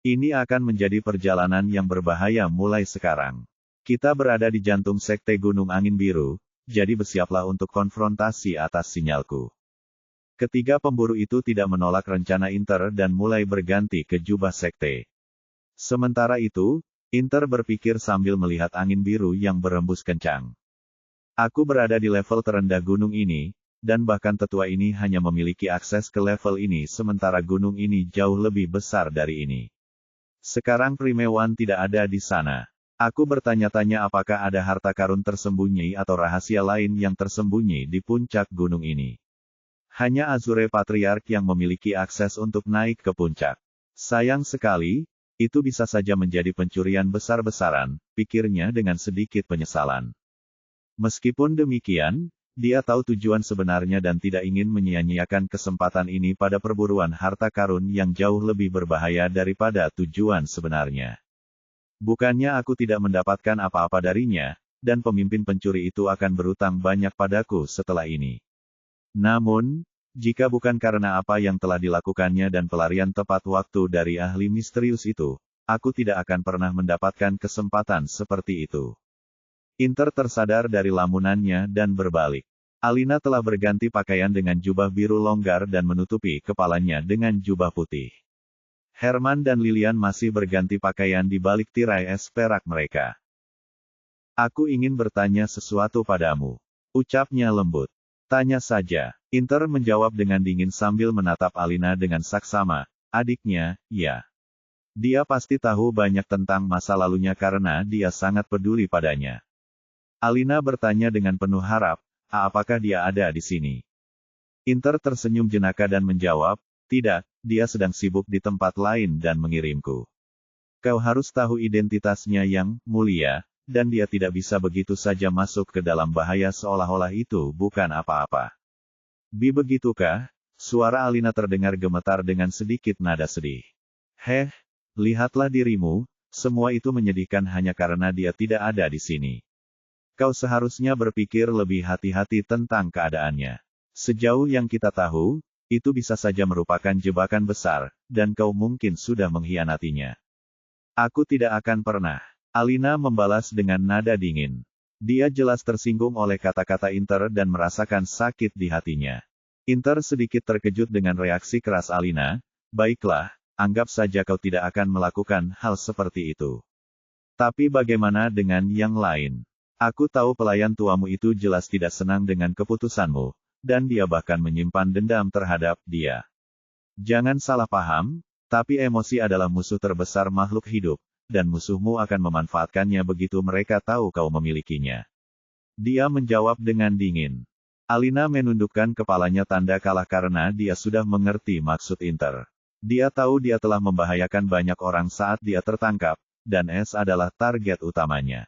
Ini akan menjadi perjalanan yang berbahaya mulai sekarang. Kita berada di jantung sekte Gunung Angin Biru, jadi bersiaplah untuk konfrontasi atas sinyalku. Ketiga pemburu itu tidak menolak rencana Inter dan mulai berganti ke jubah sekte. Sementara itu, Inter berpikir sambil melihat angin biru yang berembus kencang. Aku berada di level terendah gunung ini, dan bahkan tetua ini hanya memiliki akses ke level ini sementara gunung ini jauh lebih besar dari ini. Sekarang Primewan tidak ada di sana. Aku bertanya-tanya apakah ada harta karun tersembunyi atau rahasia lain yang tersembunyi di puncak gunung ini. Hanya Azure Patriarch yang memiliki akses untuk naik ke puncak. Sayang sekali, itu bisa saja menjadi pencurian besar-besaran, pikirnya dengan sedikit penyesalan. Meskipun demikian, dia tahu tujuan sebenarnya dan tidak ingin menyia-nyiakan kesempatan ini pada perburuan harta karun yang jauh lebih berbahaya daripada tujuan sebenarnya. Bukannya aku tidak mendapatkan apa-apa darinya, dan pemimpin pencuri itu akan berutang banyak padaku setelah ini. Namun, jika bukan karena apa yang telah dilakukannya dan pelarian tepat waktu dari ahli misterius itu, aku tidak akan pernah mendapatkan kesempatan seperti itu. Inter tersadar dari lamunannya dan berbalik. Alina telah berganti pakaian dengan jubah biru longgar dan menutupi kepalanya dengan jubah putih. Herman dan Lilian masih berganti pakaian di balik tirai es perak mereka. Aku ingin bertanya sesuatu padamu. Ucapnya lembut. Tanya saja. Inter menjawab dengan dingin sambil menatap Alina dengan saksama. Adiknya, ya. Dia pasti tahu banyak tentang masa lalunya karena dia sangat peduli padanya. Alina bertanya dengan penuh harap, apakah dia ada di sini? Inter tersenyum jenaka dan menjawab, tidak, dia sedang sibuk di tempat lain dan mengirimku. Kau harus tahu identitasnya yang mulia, dan dia tidak bisa begitu saja masuk ke dalam bahaya seolah-olah itu bukan apa-apa. Begitukah? Suara Alina terdengar gemetar dengan sedikit nada sedih. Lihatlah dirimu, semua itu menyedihkan hanya karena dia tidak ada di sini. Kau seharusnya berpikir lebih hati-hati tentang keadaannya. Sejauh yang kita tahu, itu bisa saja merupakan jebakan besar, dan kau mungkin sudah mengkhianatinya. Aku tidak akan pernah. Alina membalas dengan nada dingin. Dia jelas tersinggung oleh kata-kata Inter dan merasakan sakit di hatinya. Inter sedikit terkejut dengan reaksi keras Alina. Baiklah, anggap saja kau tidak akan melakukan hal seperti itu. Tapi bagaimana dengan yang lain? Aku tahu pelayan tuamu itu jelas tidak senang dengan keputusanmu, dan dia bahkan menyimpan dendam terhadap dia. Jangan salah paham, tapi emosi adalah musuh terbesar makhluk hidup, dan musuhmu akan memanfaatkannya begitu mereka tahu kau memilikinya. Dia menjawab dengan dingin. Alina menundukkan kepalanya tanda kalah karena dia sudah mengerti maksud Inter. Dia tahu dia telah membahayakan banyak orang saat dia tertangkap, dan S adalah target utamanya.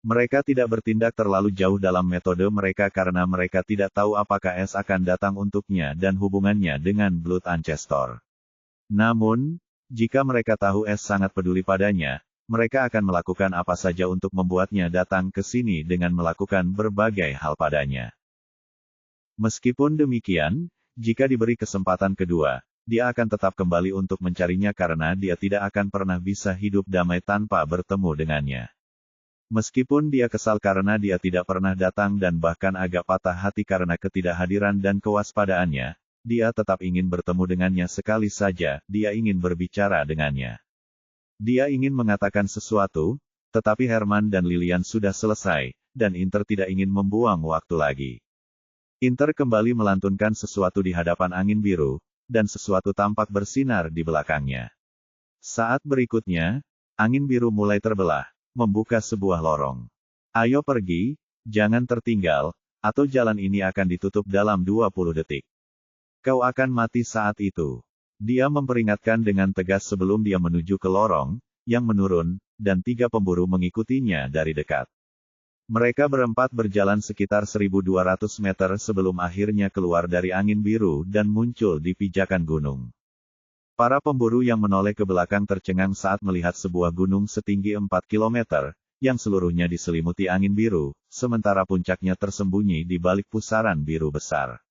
Mereka tidak bertindak terlalu jauh dalam metode mereka karena mereka tidak tahu apakah S akan datang untuknya dan hubungannya dengan Blood Ancestor. Namun, jika mereka tahu S sangat peduli padanya, mereka akan melakukan apa saja untuk membuatnya datang ke sini dengan melakukan berbagai hal padanya. Meskipun demikian, jika diberi kesempatan kedua, dia akan tetap kembali untuk mencarinya karena dia tidak akan pernah bisa hidup damai tanpa bertemu dengannya. Meskipun dia kesal karena dia tidak pernah datang dan bahkan agak patah hati karena ketidakhadiran dan kewaspadaannya, dia tetap ingin bertemu dengannya sekali saja, dia ingin berbicara dengannya. Dia ingin mengatakan sesuatu, tetapi Herman dan Lilian sudah selesai, dan Inter tidak ingin membuang waktu lagi. Inter kembali melantunkan sesuatu di hadapan angin biru, dan sesuatu tampak bersinar di belakangnya. Saat berikutnya, angin biru mulai terbelah, membuka sebuah lorong. Ayo pergi, jangan tertinggal, atau jalan ini akan ditutup dalam 20 detik. Kau akan mati saat itu. Dia memperingatkan dengan tegas sebelum dia menuju ke lorong, yang menurun, dan 3 pemburu mengikutinya dari dekat. Mereka berempat berjalan sekitar 1.200 meter sebelum akhirnya keluar dari angin biru dan muncul di pijakan gunung. Para pemburu yang menoleh ke belakang tercengang saat melihat sebuah gunung setinggi 4 km, yang seluruhnya diselimuti angin biru, sementara puncaknya tersembunyi di balik pusaran biru besar.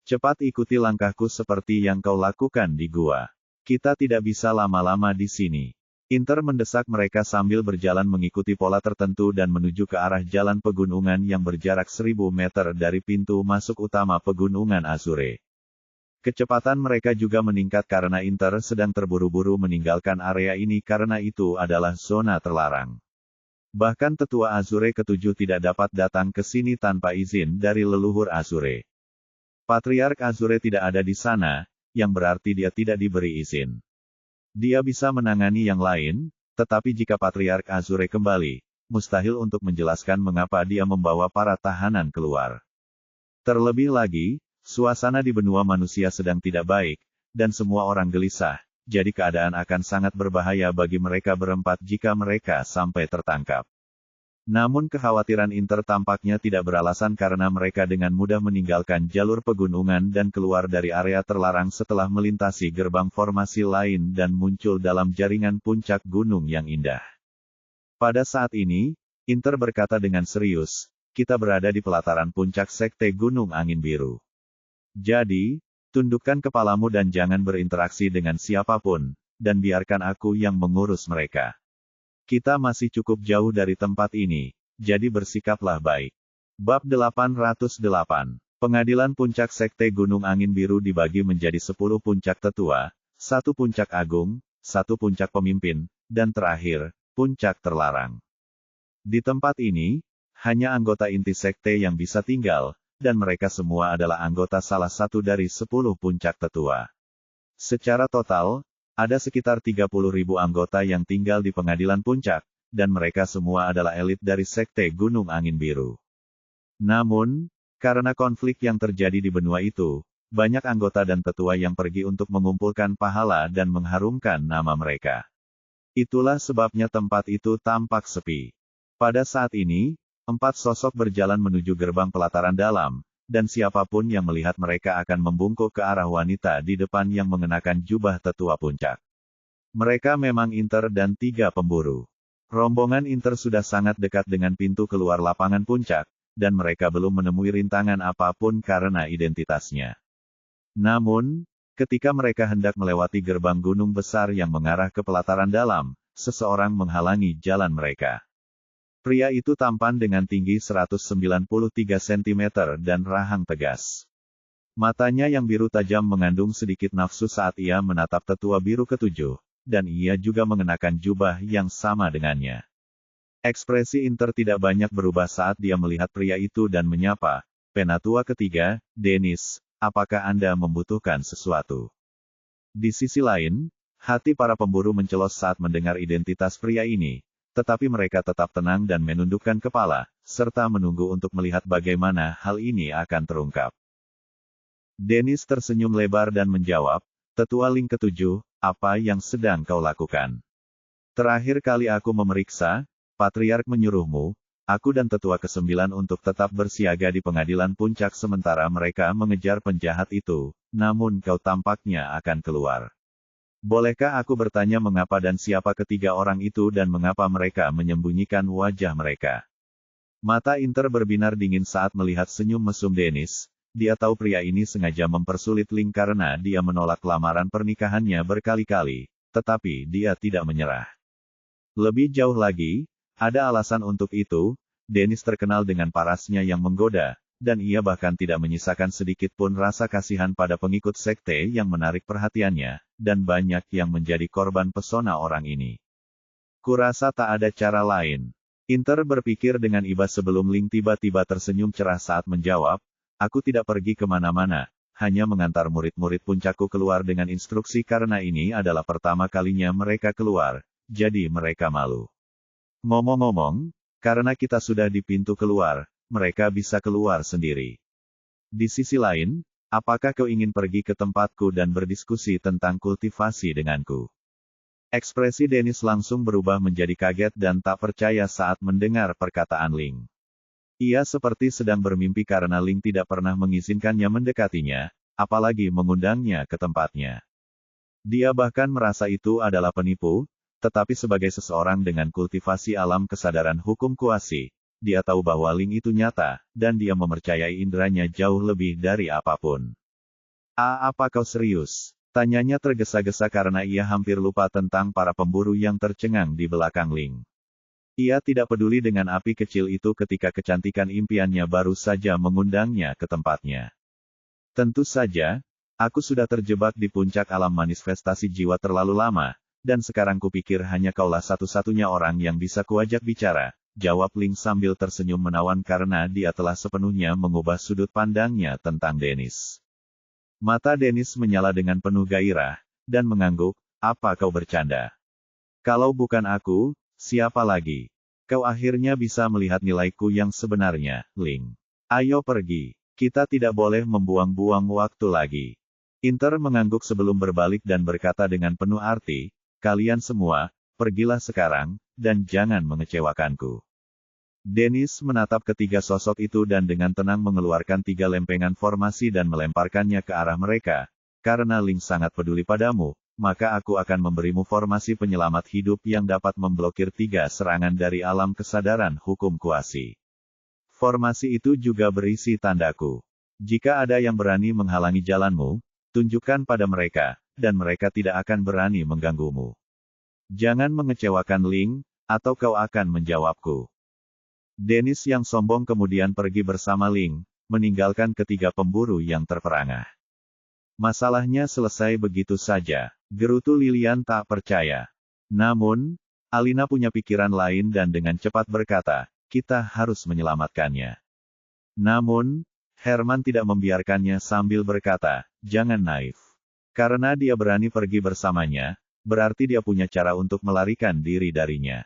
Cepat ikuti langkahku seperti yang kau lakukan di gua. Kita tidak bisa lama-lama di sini. Inter mendesak mereka sambil berjalan mengikuti pola tertentu dan menuju ke arah jalan pegunungan yang berjarak 1000 meter dari pintu masuk utama pegunungan Azure. Kecepatan mereka juga meningkat karena Inter sedang terburu-buru meninggalkan area ini karena itu adalah zona terlarang. Bahkan tetua Azure ke-7 tidak dapat datang ke sini tanpa izin dari leluhur Azure. Patriark Azure tidak ada di sana, yang berarti dia tidak diberi izin. Dia bisa menangani yang lain, tetapi jika Patriark Azure kembali, mustahil untuk menjelaskan mengapa dia membawa para tahanan keluar. Terlebih lagi, suasana di benua manusia sedang tidak baik, dan semua orang gelisah, jadi keadaan akan sangat berbahaya bagi mereka berempat jika mereka sampai tertangkap. Namun kekhawatiran Inter tampaknya tidak beralasan karena mereka dengan mudah meninggalkan jalur pegunungan dan keluar dari area terlarang setelah melintasi gerbang formasi lain dan muncul dalam jaringan puncak gunung yang indah. Pada saat ini, Inter berkata dengan serius, kita berada di pelataran puncak sekte Gunung Angin Biru. Jadi, tundukkan kepalamu dan jangan berinteraksi dengan siapapun, dan biarkan aku yang mengurus mereka. Kita masih cukup jauh dari tempat ini, jadi bersikaplah baik. Bab 808. Pengadilan Puncak Sekte Gunung Angin Biru dibagi menjadi 10 puncak tetua, 1 puncak agung, 1 puncak pemimpin, dan terakhir, puncak terlarang. Di tempat ini, hanya anggota inti sekte yang bisa tinggal, dan mereka semua adalah anggota salah satu dari 10 puncak tetua. Secara total, ada sekitar 30.000 anggota yang tinggal di pengadilan puncak, dan mereka semua adalah elit dari sekte Gunung Angin Biru. Namun, karena konflik yang terjadi di benua itu, banyak anggota dan tetua yang pergi untuk mengumpulkan pahala dan mengharumkan nama mereka. Itulah sebabnya tempat itu tampak sepi. Pada saat ini, 4 sosok berjalan menuju gerbang pelataran dalam, dan siapapun yang melihat mereka akan membungkuk ke arah wanita di depan yang mengenakan jubah tetua puncak. Mereka memang Inter dan 3 pemburu. Rombongan Inter sudah sangat dekat dengan pintu keluar lapangan puncak, dan mereka belum menemui rintangan apapun karena identitasnya. Namun, ketika mereka hendak melewati gerbang gunung besar yang mengarah ke pelataran dalam, seseorang menghalangi jalan mereka. Pria itu tampan dengan tinggi 193 cm dan rahang tegas. Matanya yang biru tajam mengandung sedikit nafsu saat ia menatap tetua biru ke-7, dan ia juga mengenakan jubah yang sama dengannya. Ekspresi Inter tidak banyak berubah saat dia melihat pria itu dan menyapa, "Penatua ketiga, Dennis, apakah Anda membutuhkan sesuatu?" Di sisi lain, hati para pemburu mencelos saat mendengar identitas pria ini. Tetapi mereka tetap tenang dan menundukkan kepala, serta menunggu untuk melihat bagaimana hal ini akan terungkap. Dennis tersenyum lebar dan menjawab, "Tetua Ling ke-7, apa yang sedang kau lakukan? Terakhir kali aku memeriksa, Patriark menyuruhmu, aku dan tetua ke-9 untuk tetap bersiaga di pengadilan puncak sementara mereka mengejar penjahat itu, namun kau tampaknya akan keluar. Bolehkah aku bertanya mengapa dan siapa ketiga orang itu dan mengapa mereka menyembunyikan wajah mereka?" Mata Inter berbinar dingin saat melihat senyum mesum Dennis. Dia tahu pria ini sengaja mempersulit Ling karena dia menolak lamaran pernikahannya berkali-kali, tetapi dia tidak menyerah. Lebih jauh lagi, ada alasan untuk itu. Dennis terkenal dengan parasnya yang menggoda, dan ia bahkan tidak menyisakan sedikit pun rasa kasihan pada pengikut sekte yang menarik perhatiannya, dan banyak yang menjadi korban pesona orang ini. Kurasa tak ada cara lain. Inter berpikir dengan iba sebelum Ling tiba-tiba tersenyum cerah saat menjawab, "Aku tidak pergi kemana-mana, hanya mengantar murid-murid puncakku keluar dengan instruksi karena ini adalah pertama kalinya mereka keluar, jadi mereka malu. Ngomong-ngomong, karena kita sudah di pintu keluar, mereka bisa keluar sendiri. Di sisi lain, apakah kau ingin pergi ke tempatku dan berdiskusi tentang kultivasi denganku?" Ekspresi Dennis langsung berubah menjadi kaget dan tak percaya saat mendengar perkataan Ling. Ia seperti sedang bermimpi karena Ling tidak pernah mengizinkannya mendekatinya, apalagi mengundangnya ke tempatnya. Dia bahkan merasa itu adalah penipu, tetapi sebagai seseorang dengan kultivasi alam kesadaran hukum kuasi, dia tahu bahwa Ling itu nyata, dan dia mempercayai inderanya jauh lebih dari apapun. Apa kau serius? Tanyanya tergesa-gesa karena ia hampir lupa tentang para pemburu yang tercengang di belakang Ling. Ia tidak peduli dengan api kecil itu ketika kecantikan impiannya baru saja mengundangnya ke tempatnya. Tentu saja, aku sudah terjebak di puncak alam manifestasi jiwa terlalu lama, dan sekarang kupikir hanya kaulah satu-satunya orang yang bisa kuajak bicara, jawab Ling sambil tersenyum menawan karena dia telah sepenuhnya mengubah sudut pandangnya tentang Dennis. Mata Dennis menyala dengan penuh gairah, dan mengangguk, apa kau bercanda? Kalau bukan aku, siapa lagi? Kau akhirnya bisa melihat nilaiku yang sebenarnya, Ling. Ayo pergi. Kita tidak boleh membuang-buang waktu lagi. Inter mengangguk sebelum berbalik dan berkata dengan penuh arti, kalian semua, pergilah sekarang, dan jangan mengecewakanku. Dennis menatap ketiga sosok itu dan dengan tenang mengeluarkan 3 lempengan formasi dan melemparkannya ke arah mereka. Karena Ling sangat peduli padamu, maka aku akan memberimu formasi penyelamat hidup yang dapat memblokir 3 serangan dari alam kesadaran hukum kuasi. Formasi itu juga berisi tandaku. Jika ada yang berani menghalangi jalanmu, tunjukkan pada mereka, dan mereka tidak akan berani mengganggumu. Jangan mengecewakan Ling, atau kau akan menjawabku. Dennis yang sombong kemudian pergi bersama Ling, meninggalkan ketiga pemburu yang terperangah. Masalahnya selesai begitu saja, gerutu Lilian tak percaya. Namun, Alina punya pikiran lain dan dengan cepat berkata, kita harus menyelamatkannya. Namun, Herman tidak membiarkannya sambil berkata, jangan naif. Karena dia berani pergi bersamanya, berarti dia punya cara untuk melarikan diri darinya.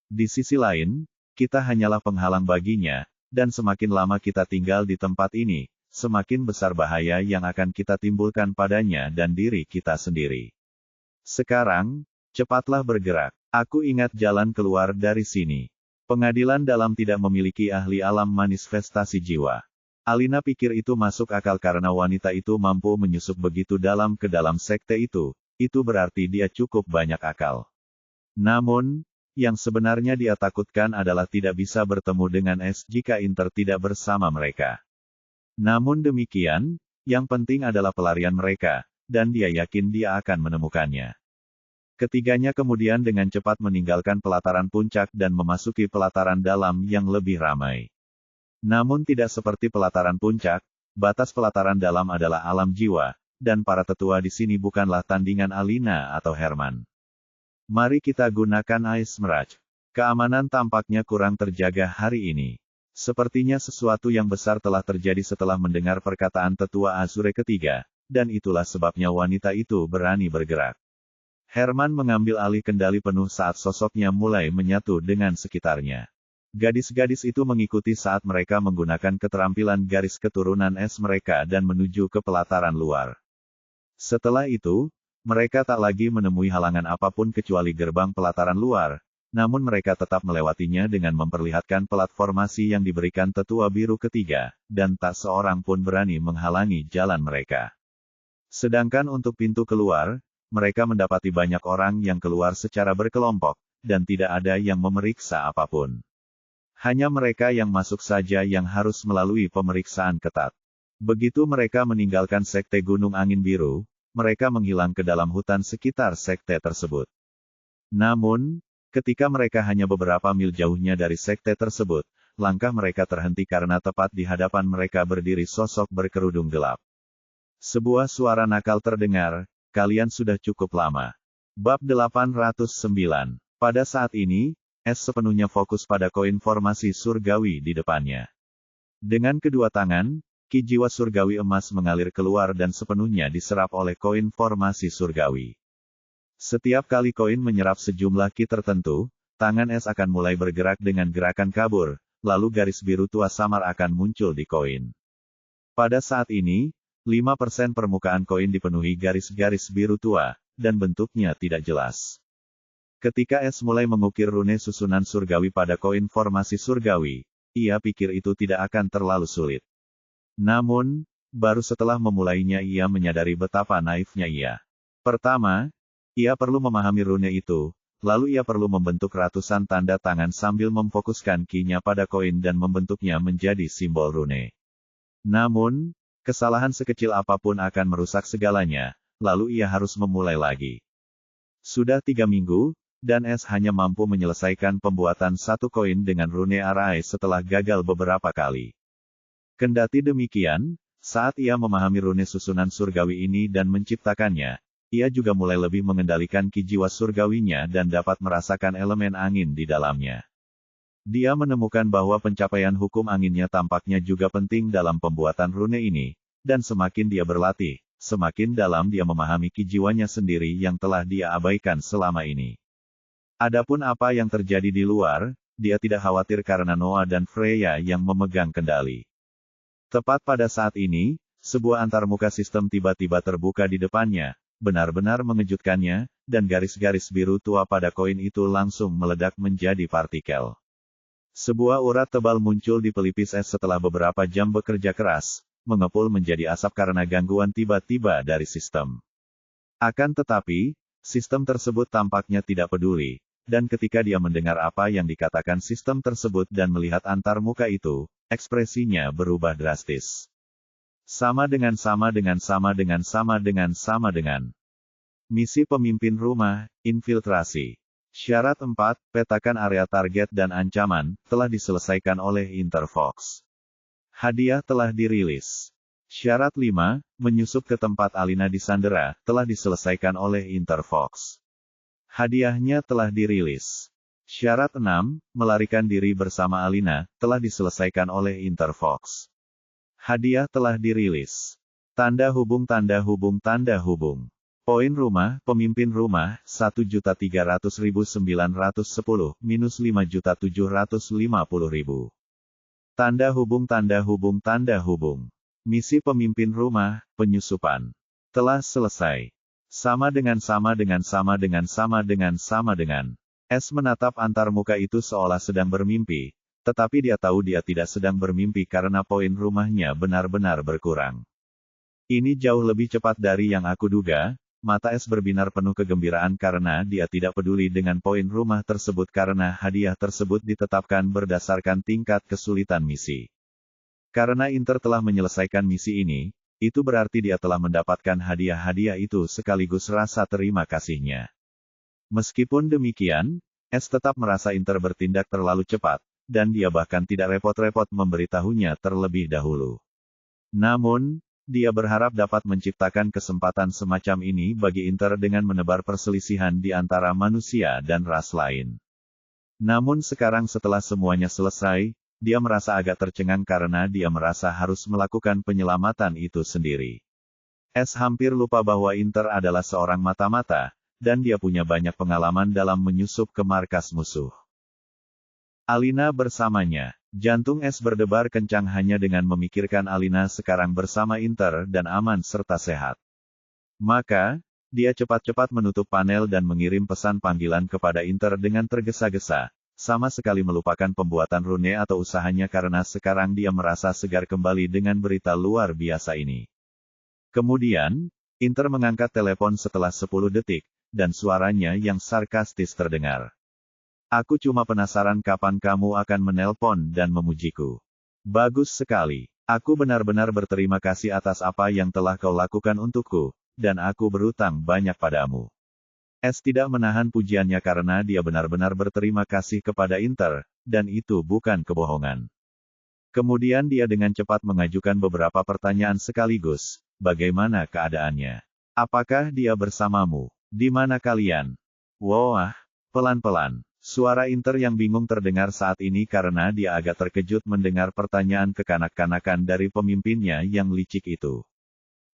Di sisi lain, kita hanyalah penghalang baginya, dan semakin lama kita tinggal di tempat ini, semakin besar bahaya yang akan kita timbulkan padanya dan diri kita sendiri. Sekarang, cepatlah bergerak. Aku ingat jalan keluar dari sini. Pengadilan dalam tidak memiliki ahli alam manifestasi jiwa. Alina pikir itu masuk akal karena wanita itu mampu menyusup begitu dalam ke dalam sekte itu berarti dia cukup banyak akal. Namun, yang sebenarnya dia takutkan adalah tidak bisa bertemu dengan S jika Inter tidak bersama mereka. Namun demikian, yang penting adalah pelarian mereka, dan dia yakin dia akan menemukannya. Ketiganya kemudian dengan cepat meninggalkan pelataran puncak dan memasuki pelataran dalam yang lebih ramai. Namun tidak seperti pelataran puncak, batas pelataran dalam adalah alam jiwa, dan para tetua di sini bukanlah tandingan Alina atau Herman. Mari kita gunakan Ice Mirage. Keamanan tampaknya kurang terjaga hari ini. Sepertinya sesuatu yang besar telah terjadi setelah mendengar perkataan tetua Azure ketiga, dan itulah sebabnya wanita itu berani bergerak. Herman mengambil alih kendali penuh saat sosoknya mulai menyatu dengan sekitarnya. Gadis-gadis itu mengikuti saat mereka menggunakan keterampilan garis keturunan es mereka dan menuju ke pelataran luar. Setelah itu, mereka tak lagi menemui halangan apapun kecuali gerbang pelataran luar, namun mereka tetap melewatinya dengan memperlihatkan platformasi yang diberikan tetua biru ketiga, dan tak seorang pun berani menghalangi jalan mereka. Sedangkan untuk pintu keluar, mereka mendapati banyak orang yang keluar secara berkelompok, dan tidak ada yang memeriksa apapun. Hanya mereka yang masuk saja yang harus melalui pemeriksaan ketat. Begitu mereka meninggalkan sekte Gunung Angin Biru, mereka menghilang ke dalam hutan sekitar sekte tersebut. Namun, ketika mereka hanya beberapa mil jauhnya dari sekte tersebut, langkah mereka terhenti karena tepat di hadapan mereka berdiri sosok berkerudung gelap. Sebuah suara nakal terdengar, kalian sudah cukup lama. Bab 809. Pada saat ini, S sepenuhnya fokus pada koin formasi surgawi di depannya. Dengan kedua tangan, ki jiwa surgawi emas mengalir keluar dan sepenuhnya diserap oleh koin formasi surgawi. Setiap kali koin menyerap sejumlah ki tertentu, tangan S akan mulai bergerak dengan gerakan kabur, lalu garis biru tua samar akan muncul di koin. Pada saat ini, 5% permukaan koin dipenuhi garis-garis biru tua, dan bentuknya tidak jelas. Ketika S mulai mengukir rune susunan surgawi pada koin formasi surgawi, ia pikir itu tidak akan terlalu sulit. Namun, baru setelah memulainya ia menyadari betapa naifnya ia. Pertama, ia perlu memahami rune itu, lalu ia perlu membentuk ratusan tanda tangan sambil memfokuskan ki-nya pada koin dan membentuknya menjadi simbol rune. Namun, kesalahan sekecil apapun akan merusak segalanya, lalu ia harus memulai lagi. Sudah 3 minggu, dan S hanya mampu menyelesaikan pembuatan satu koin dengan rune Arai setelah gagal beberapa kali. Kendati demikian, saat ia memahami rune susunan surgawi ini dan menciptakannya, ia juga mulai lebih mengendalikan ki jiwa surgawinya dan dapat merasakan elemen angin di dalamnya. Dia menemukan bahwa pencapaian hukum anginnya tampaknya juga penting dalam pembuatan rune ini, dan semakin dia berlatih, semakin dalam dia memahami ki jiwanya sendiri yang telah dia abaikan selama ini. Adapun apa yang terjadi di luar, dia tidak khawatir karena Noah dan Freya yang memegang kendali. Tepat pada saat ini, sebuah antarmuka sistem tiba-tiba terbuka di depannya, benar-benar mengejutkannya, dan garis-garis biru tua pada koin itu langsung meledak menjadi partikel. Sebuah urat tebal muncul di pelipis es setelah beberapa jam bekerja keras, mengepul menjadi asap karena gangguan tiba-tiba dari sistem. Akan tetapi, sistem tersebut tampaknya tidak peduli, dan ketika dia mendengar apa yang dikatakan sistem tersebut dan melihat antarmuka itu, ekspresinya berubah drastis. Sama dengan. Misi pemimpin rumah, infiltrasi. Syarat 4, petakan area target dan ancaman, telah diselesaikan oleh Interfox. Hadiah telah dirilis. Syarat 5, menyusup ke tempat Alina disandera, telah diselesaikan oleh Interfox. Hadiahnya telah dirilis. Syarat 6, melarikan diri bersama Alina, telah diselesaikan oleh Interfox. Hadiah telah dirilis. Tanda hubung. Poin rumah, pemimpin rumah, 1.300.910, minus 5.750.000. Tanda hubung. Misi pemimpin rumah, penyusupan. Telah selesai. Sama dengan. S menatap antarmuka itu seolah sedang bermimpi, tetapi dia tahu dia tidak sedang bermimpi karena poin rumahnya benar-benar berkurang. Ini jauh lebih cepat dari yang aku duga. Mata S berbinar penuh kegembiraan karena dia tidak peduli dengan poin rumah tersebut karena hadiah tersebut ditetapkan berdasarkan tingkat kesulitan misi. Karena Inter telah menyelesaikan misi ini, itu berarti dia telah mendapatkan hadiah-hadiah itu sekaligus rasa terima kasihnya. Meskipun demikian, S tetap merasa Inter bertindak terlalu cepat, dan dia bahkan tidak repot-repot memberitahunya terlebih dahulu. Namun, dia berharap dapat menciptakan kesempatan semacam ini bagi Inter dengan menebar perselisihan di antara manusia dan ras lain. Namun sekarang setelah semuanya selesai, dia merasa agak tercengang karena dia merasa harus melakukan penyelamatan itu sendiri. S hampir lupa bahwa Inter adalah seorang mata-mata, dan dia punya banyak pengalaman dalam menyusup ke markas musuh. Alina bersamanya. Jantung S berdebar kencang hanya dengan memikirkan Alina sekarang bersama Inter dan aman serta sehat. Maka, dia cepat-cepat menutup panel dan mengirim pesan panggilan kepada Inter dengan tergesa-gesa, sama sekali melupakan pembuatan rune atau usahanya karena sekarang dia merasa segar kembali dengan berita luar biasa ini. Kemudian, Inter mengangkat telepon setelah 10 detik, dan suaranya yang sarkastis terdengar. Aku cuma penasaran kapan kamu akan menelpon dan memujiku. Bagus sekali. Aku benar-benar berterima kasih atas apa yang telah kau lakukan untukku, dan aku berutang banyak padamu. S tidak menahan pujiannya karena dia benar-benar berterima kasih kepada Inter, dan itu bukan kebohongan. Kemudian dia dengan cepat mengajukan beberapa pertanyaan sekaligus. Bagaimana keadaannya? Apakah dia bersamamu? Di mana kalian? Wah, pelan-pelan. Suara Inter yang bingung terdengar saat ini karena dia agak terkejut mendengar pertanyaan kekanak-kanakan dari pemimpinnya yang licik itu.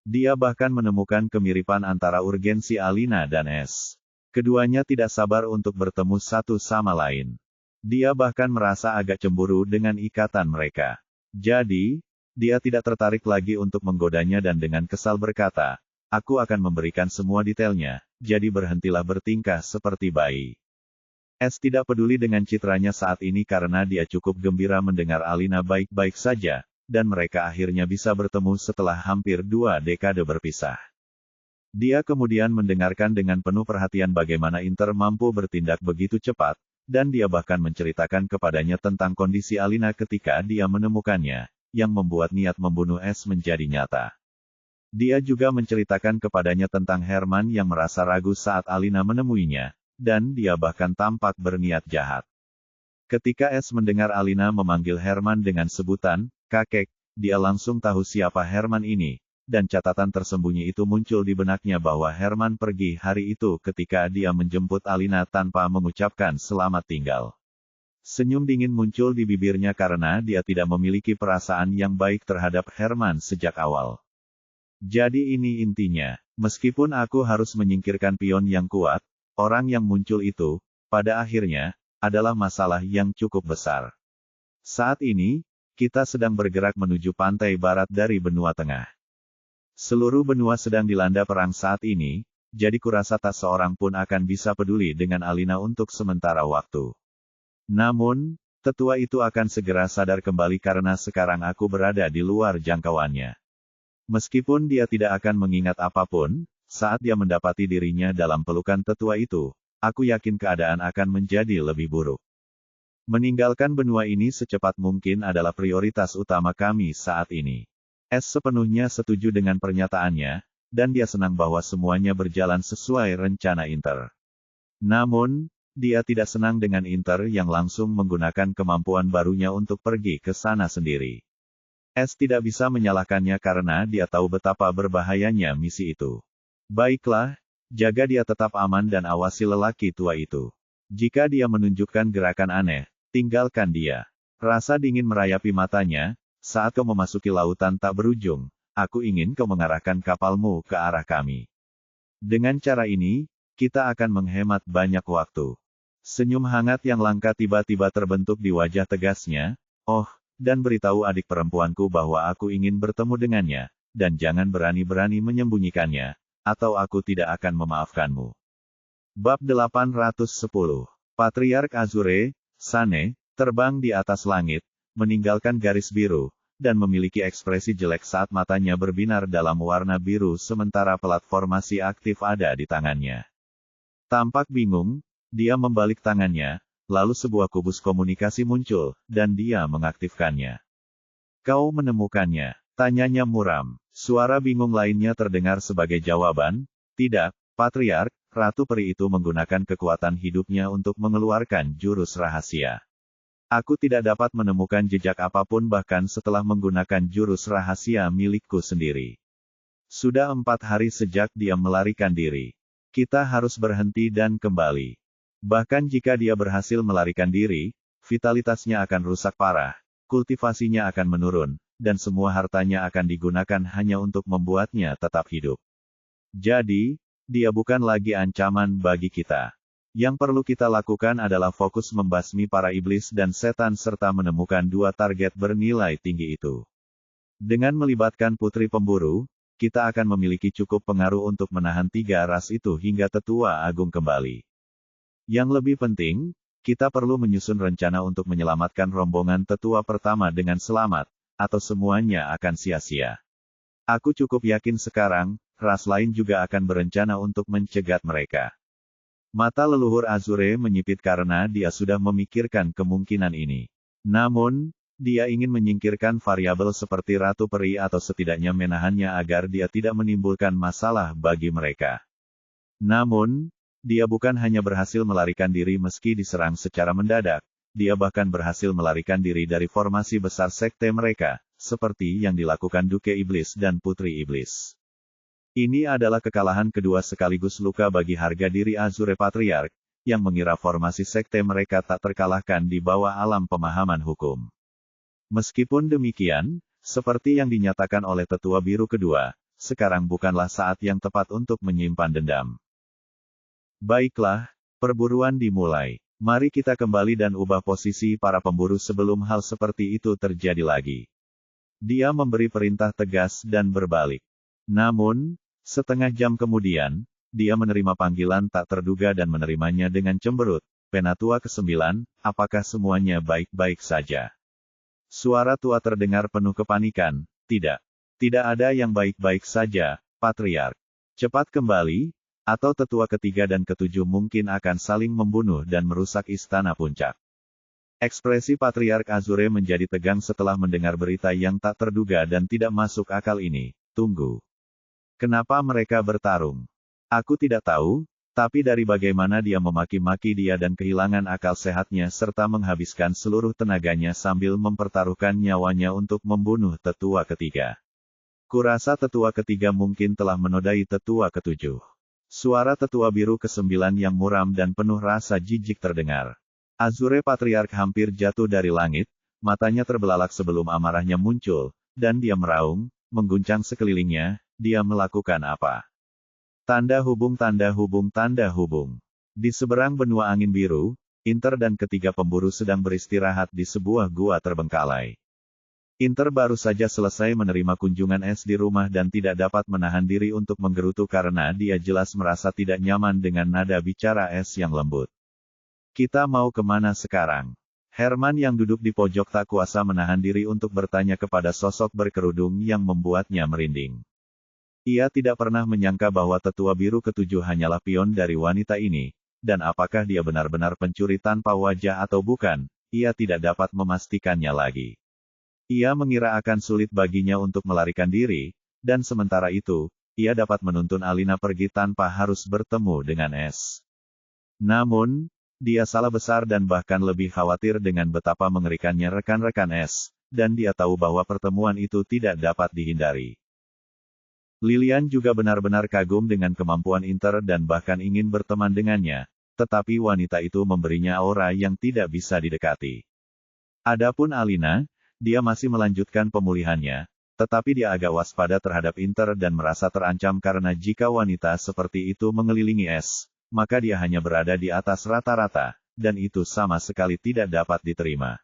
Dia bahkan menemukan kemiripan antara urgensi Alina dan S. Keduanya tidak sabar untuk bertemu satu sama lain. Dia bahkan merasa agak cemburu dengan ikatan mereka. Jadi, dia tidak tertarik lagi untuk menggodanya dan dengan kesal berkata, "Aku akan memberikan semua detailnya, jadi berhentilah bertingkah seperti bayi." S tidak peduli dengan citranya saat ini karena dia cukup gembira mendengar Alina baik-baik saja, dan mereka akhirnya bisa bertemu setelah hampir 2 dekade berpisah. Dia kemudian mendengarkan dengan penuh perhatian bagaimana Inter mampu bertindak begitu cepat, dan dia bahkan menceritakan kepadanya tentang kondisi Alina ketika dia menemukannya, yang membuat niat membunuh S menjadi nyata. Dia juga menceritakan kepadanya tentang Herman yang merasa ragu saat Alina menemuinya, dan dia bahkan tampak berniat jahat. Ketika S mendengar Alina memanggil Herman dengan sebutan kakek, dia langsung tahu siapa Herman ini, dan catatan tersembunyi itu muncul di benaknya bahwa Herman pergi hari itu ketika dia menjemput Alina tanpa mengucapkan selamat tinggal. Senyum dingin muncul di bibirnya karena dia tidak memiliki perasaan yang baik terhadap Herman sejak awal. Jadi ini intinya, meskipun aku harus menyingkirkan pion yang kuat, orang yang muncul itu, pada akhirnya, adalah masalah yang cukup besar. Saat ini, kita sedang bergerak menuju pantai barat dari benua tengah. Seluruh benua sedang dilanda perang saat ini, jadi kurasa tak seorang pun akan bisa peduli dengan Alina untuk sementara waktu. Namun, tetua itu akan segera sadar kembali karena sekarang aku berada di luar jangkauannya. Meskipun dia tidak akan mengingat apapun, saat dia mendapati dirinya dalam pelukan tetua itu, aku yakin keadaan akan menjadi lebih buruk. Meninggalkan benua ini secepat mungkin adalah prioritas utama kami saat ini. S sepenuhnya setuju dengan pernyataannya, dan dia senang bahwa semuanya berjalan sesuai rencana Inter. Namun, dia tidak senang dengan Inter yang langsung menggunakan kemampuan barunya untuk pergi ke sana sendiri. S tidak bisa menyalahkannya karena dia tahu betapa berbahayanya misi itu. Baiklah, jaga dia tetap aman dan awasi lelaki tua itu. Jika dia menunjukkan gerakan aneh, tinggalkan dia. Rasa dingin merayapi matanya, saat kau memasuki lautan tak berujung, aku ingin kau mengarahkan kapalmu ke arah kami. Dengan cara ini, kita akan menghemat banyak waktu. Senyum hangat yang langka tiba-tiba terbentuk di wajah tegasnya, oh, dan beritahu adik perempuanku bahwa aku ingin bertemu dengannya, dan jangan berani-berani menyembunyikannya, atau aku tidak akan memaafkanmu. Bab 810. Patriark Azure, Sane, terbang di atas langit, meninggalkan garis biru, dan memiliki ekspresi jelek saat matanya berbinar dalam warna biru sementara platform masih aktif ada di tangannya. Tampak bingung, dia membalik tangannya, lalu sebuah kubus komunikasi muncul, dan dia mengaktifkannya. Kau menemukannya? Tanyanya muram. Suara bingung lainnya terdengar sebagai jawaban, tidak, Patriark, Ratu Peri itu menggunakan kekuatan hidupnya untuk mengeluarkan jurus rahasia. Aku tidak dapat menemukan jejak apapun bahkan setelah menggunakan jurus rahasia milikku sendiri. Sudah 4 hari sejak dia melarikan diri. Kita harus berhenti dan kembali. Bahkan jika dia berhasil melarikan diri, vitalitasnya akan rusak parah, kultivasinya akan menurun, dan semua hartanya akan digunakan hanya untuk membuatnya tetap hidup. Jadi, dia bukan lagi ancaman bagi kita. Yang perlu kita lakukan adalah fokus membasmi para iblis dan setan serta menemukan 2 target bernilai tinggi itu. Dengan melibatkan putri pemburu, kita akan memiliki cukup pengaruh untuk menahan 3 ras itu hingga tetua agung kembali. Yang lebih penting, kita perlu menyusun rencana untuk menyelamatkan rombongan tetua pertama dengan selamat, atau semuanya akan sia-sia. Aku cukup yakin sekarang, ras lain juga akan berencana untuk mencegat mereka. Mata leluhur Azure menyipit karena dia sudah memikirkan kemungkinan ini. Namun, dia ingin menyingkirkan variabel seperti Ratu Peri atau setidaknya menahannya agar dia tidak menimbulkan masalah bagi mereka. Namun, dia bukan hanya berhasil melarikan diri meski diserang secara mendadak, dia bahkan berhasil melarikan diri dari formasi besar sekte mereka, seperti yang dilakukan Duke Iblis dan Putri Iblis. Ini adalah kekalahan kedua sekaligus luka bagi harga diri Azure Patriark, yang mengira formasi sekte mereka tak terkalahkan di bawah alam pemahaman hukum. Meskipun demikian, seperti yang dinyatakan oleh Tetua Biru kedua, sekarang bukanlah saat yang tepat untuk menyimpan dendam. Baiklah, perburuan dimulai. Mari kita kembali dan ubah posisi para pemburu sebelum hal seperti itu terjadi lagi. Dia memberi perintah tegas dan berbalik. Namun, setengah jam kemudian, dia menerima panggilan tak terduga dan menerimanya dengan cemberut. Penatua ke-9, apakah semuanya baik-baik saja? Suara tua terdengar penuh kepanikan. Tidak. Tidak ada yang baik-baik saja, Patriark. Cepat kembali, atau tetua ketiga dan ketujuh mungkin akan saling membunuh dan merusak istana puncak. Ekspresi Patriark Azure menjadi tegang setelah mendengar berita yang tak terduga dan tidak masuk akal ini. Tunggu. Kenapa mereka bertarung? Aku tidak tahu, tapi dari bagaimana dia memaki-maki dia dan kehilangan akal sehatnya serta menghabiskan seluruh tenaganya sambil mempertaruhkan nyawanya untuk membunuh tetua ketiga. Kurasa tetua ketiga mungkin telah menodai tetua ketujuh. Suara tetua biru kesembilan yang muram dan penuh rasa jijik terdengar. Azure Patriark hampir jatuh dari langit, matanya terbelalak sebelum amarahnya muncul, dan dia meraung, mengguncang sekelilingnya. Dia melakukan apa? Tanda hubung, tanda hubung, tanda hubung. Di seberang benua angin biru, Inter dan ketiga pemburu sedang beristirahat di sebuah gua terbengkalai. Inter baru saja selesai menerima kunjungan es di rumah dan tidak dapat menahan diri untuk menggerutu karena dia jelas merasa tidak nyaman dengan nada bicara es yang lembut. Kita mau kemana sekarang? Herman yang duduk di pojok tak kuasa menahan diri untuk bertanya kepada sosok berkerudung yang membuatnya merinding. Ia tidak pernah menyangka bahwa tetua biru ketujuh hanyalah pion dari wanita ini, dan apakah dia benar-benar pencuri tanpa wajah atau bukan, ia tidak dapat memastikannya lagi. Ia mengira akan sulit baginya untuk melarikan diri, dan sementara itu, ia dapat menuntun Alina pergi tanpa harus bertemu dengan Es. Namun, dia salah besar dan bahkan lebih khawatir dengan betapa mengerikannya rekan-rekan Es, dan dia tahu bahwa pertemuan itu tidak dapat dihindari. Lilian juga benar-benar kagum dengan kemampuan Inter dan bahkan ingin berteman dengannya, tetapi wanita itu memberinya aura yang tidak bisa didekati. Adapun Alina, dia masih melanjutkan pemulihannya, tetapi dia agak waspada terhadap Inter dan merasa terancam karena jika wanita seperti itu mengelilingi Es, maka dia hanya berada di atas rata-rata, dan itu sama sekali tidak dapat diterima.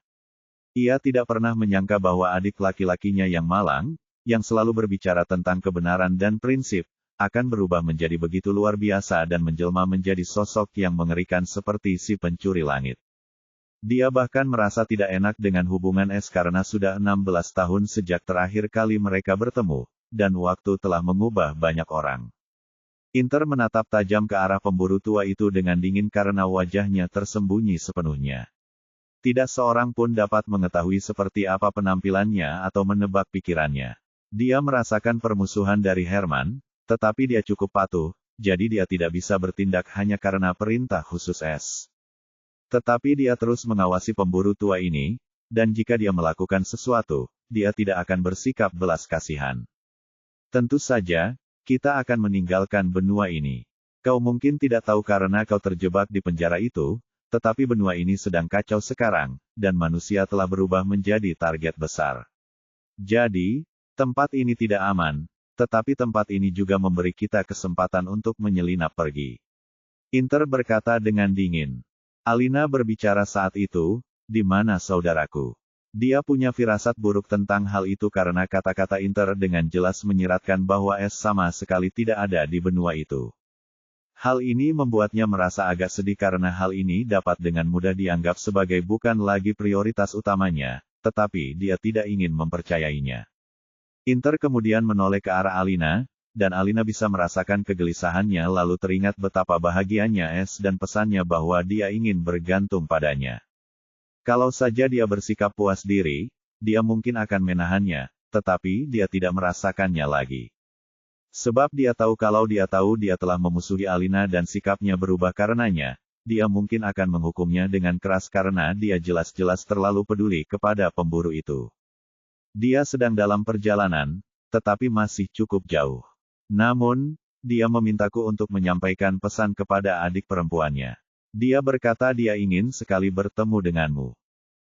Ia tidak pernah menyangka bahwa adik laki-lakinya yang malang, yang selalu berbicara tentang kebenaran dan prinsip, akan berubah menjadi begitu luar biasa dan menjelma menjadi sosok yang mengerikan seperti si pencuri langit. Dia bahkan merasa tidak enak dengan hubungan Es karena sudah 16 tahun sejak terakhir kali mereka bertemu, dan waktu telah mengubah banyak orang. Inter menatap tajam ke arah pemburu tua itu dengan dingin karena wajahnya tersembunyi sepenuhnya. Tidak seorang pun dapat mengetahui seperti apa penampilannya atau menebak pikirannya. Dia merasakan permusuhan dari Herman, tetapi dia cukup patuh, jadi dia tidak bisa bertindak hanya karena perintah khusus Es. Tetapi dia terus mengawasi pemburu tua ini, dan jika dia melakukan sesuatu, dia tidak akan bersikap belas kasihan. Tentu saja, kita akan meninggalkan benua ini. Kau mungkin tidak tahu karena kau terjebak di penjara itu, tetapi benua ini sedang kacau sekarang, dan manusia telah berubah menjadi target besar. Jadi, tempat ini tidak aman, tetapi tempat ini juga memberi kita kesempatan untuk menyelinap pergi. Inter berkata dengan dingin. Alina berbicara saat itu, di mana saudaraku? Dia punya firasat buruk tentang hal itu karena kata-kata Inter dengan jelas menyiratkan bahwa Es sama sekali tidak ada di benua itu. Hal ini membuatnya merasa agak sedih karena hal ini dapat dengan mudah dianggap sebagai bukan lagi prioritas utamanya, tetapi dia tidak ingin mempercayainya. Inter kemudian menoleh ke arah Alina, dan Alina bisa merasakan kegelisahannya lalu teringat betapa bahagianya Es dan pesannya bahwa dia ingin bergantung padanya. Kalau saja dia bersikap puas diri, dia mungkin akan menahannya, tetapi dia tidak merasakannya lagi. Sebab dia tahu kalau dia tahu dia telah memusuhi Alina dan sikapnya berubah karenanya, dia mungkin akan menghukumnya dengan keras karena dia jelas-jelas terlalu peduli kepada pemburu itu. Dia sedang dalam perjalanan, tetapi masih cukup jauh. Namun, dia memintaku untuk menyampaikan pesan kepada adik perempuannya. Dia berkata dia ingin sekali bertemu denganmu.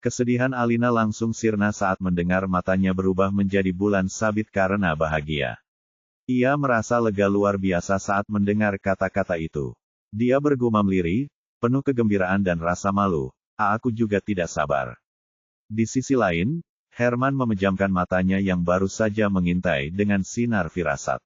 Kesedihan Alina langsung sirna saat mendengar matanya berubah menjadi bulan sabit karena bahagia. Ia merasa lega luar biasa saat mendengar kata-kata itu. Dia bergumam lirih, penuh kegembiraan dan rasa malu, aku juga tidak sabar. Di sisi lain, Herman memejamkan matanya yang baru saja mengintai dengan sinar firasat.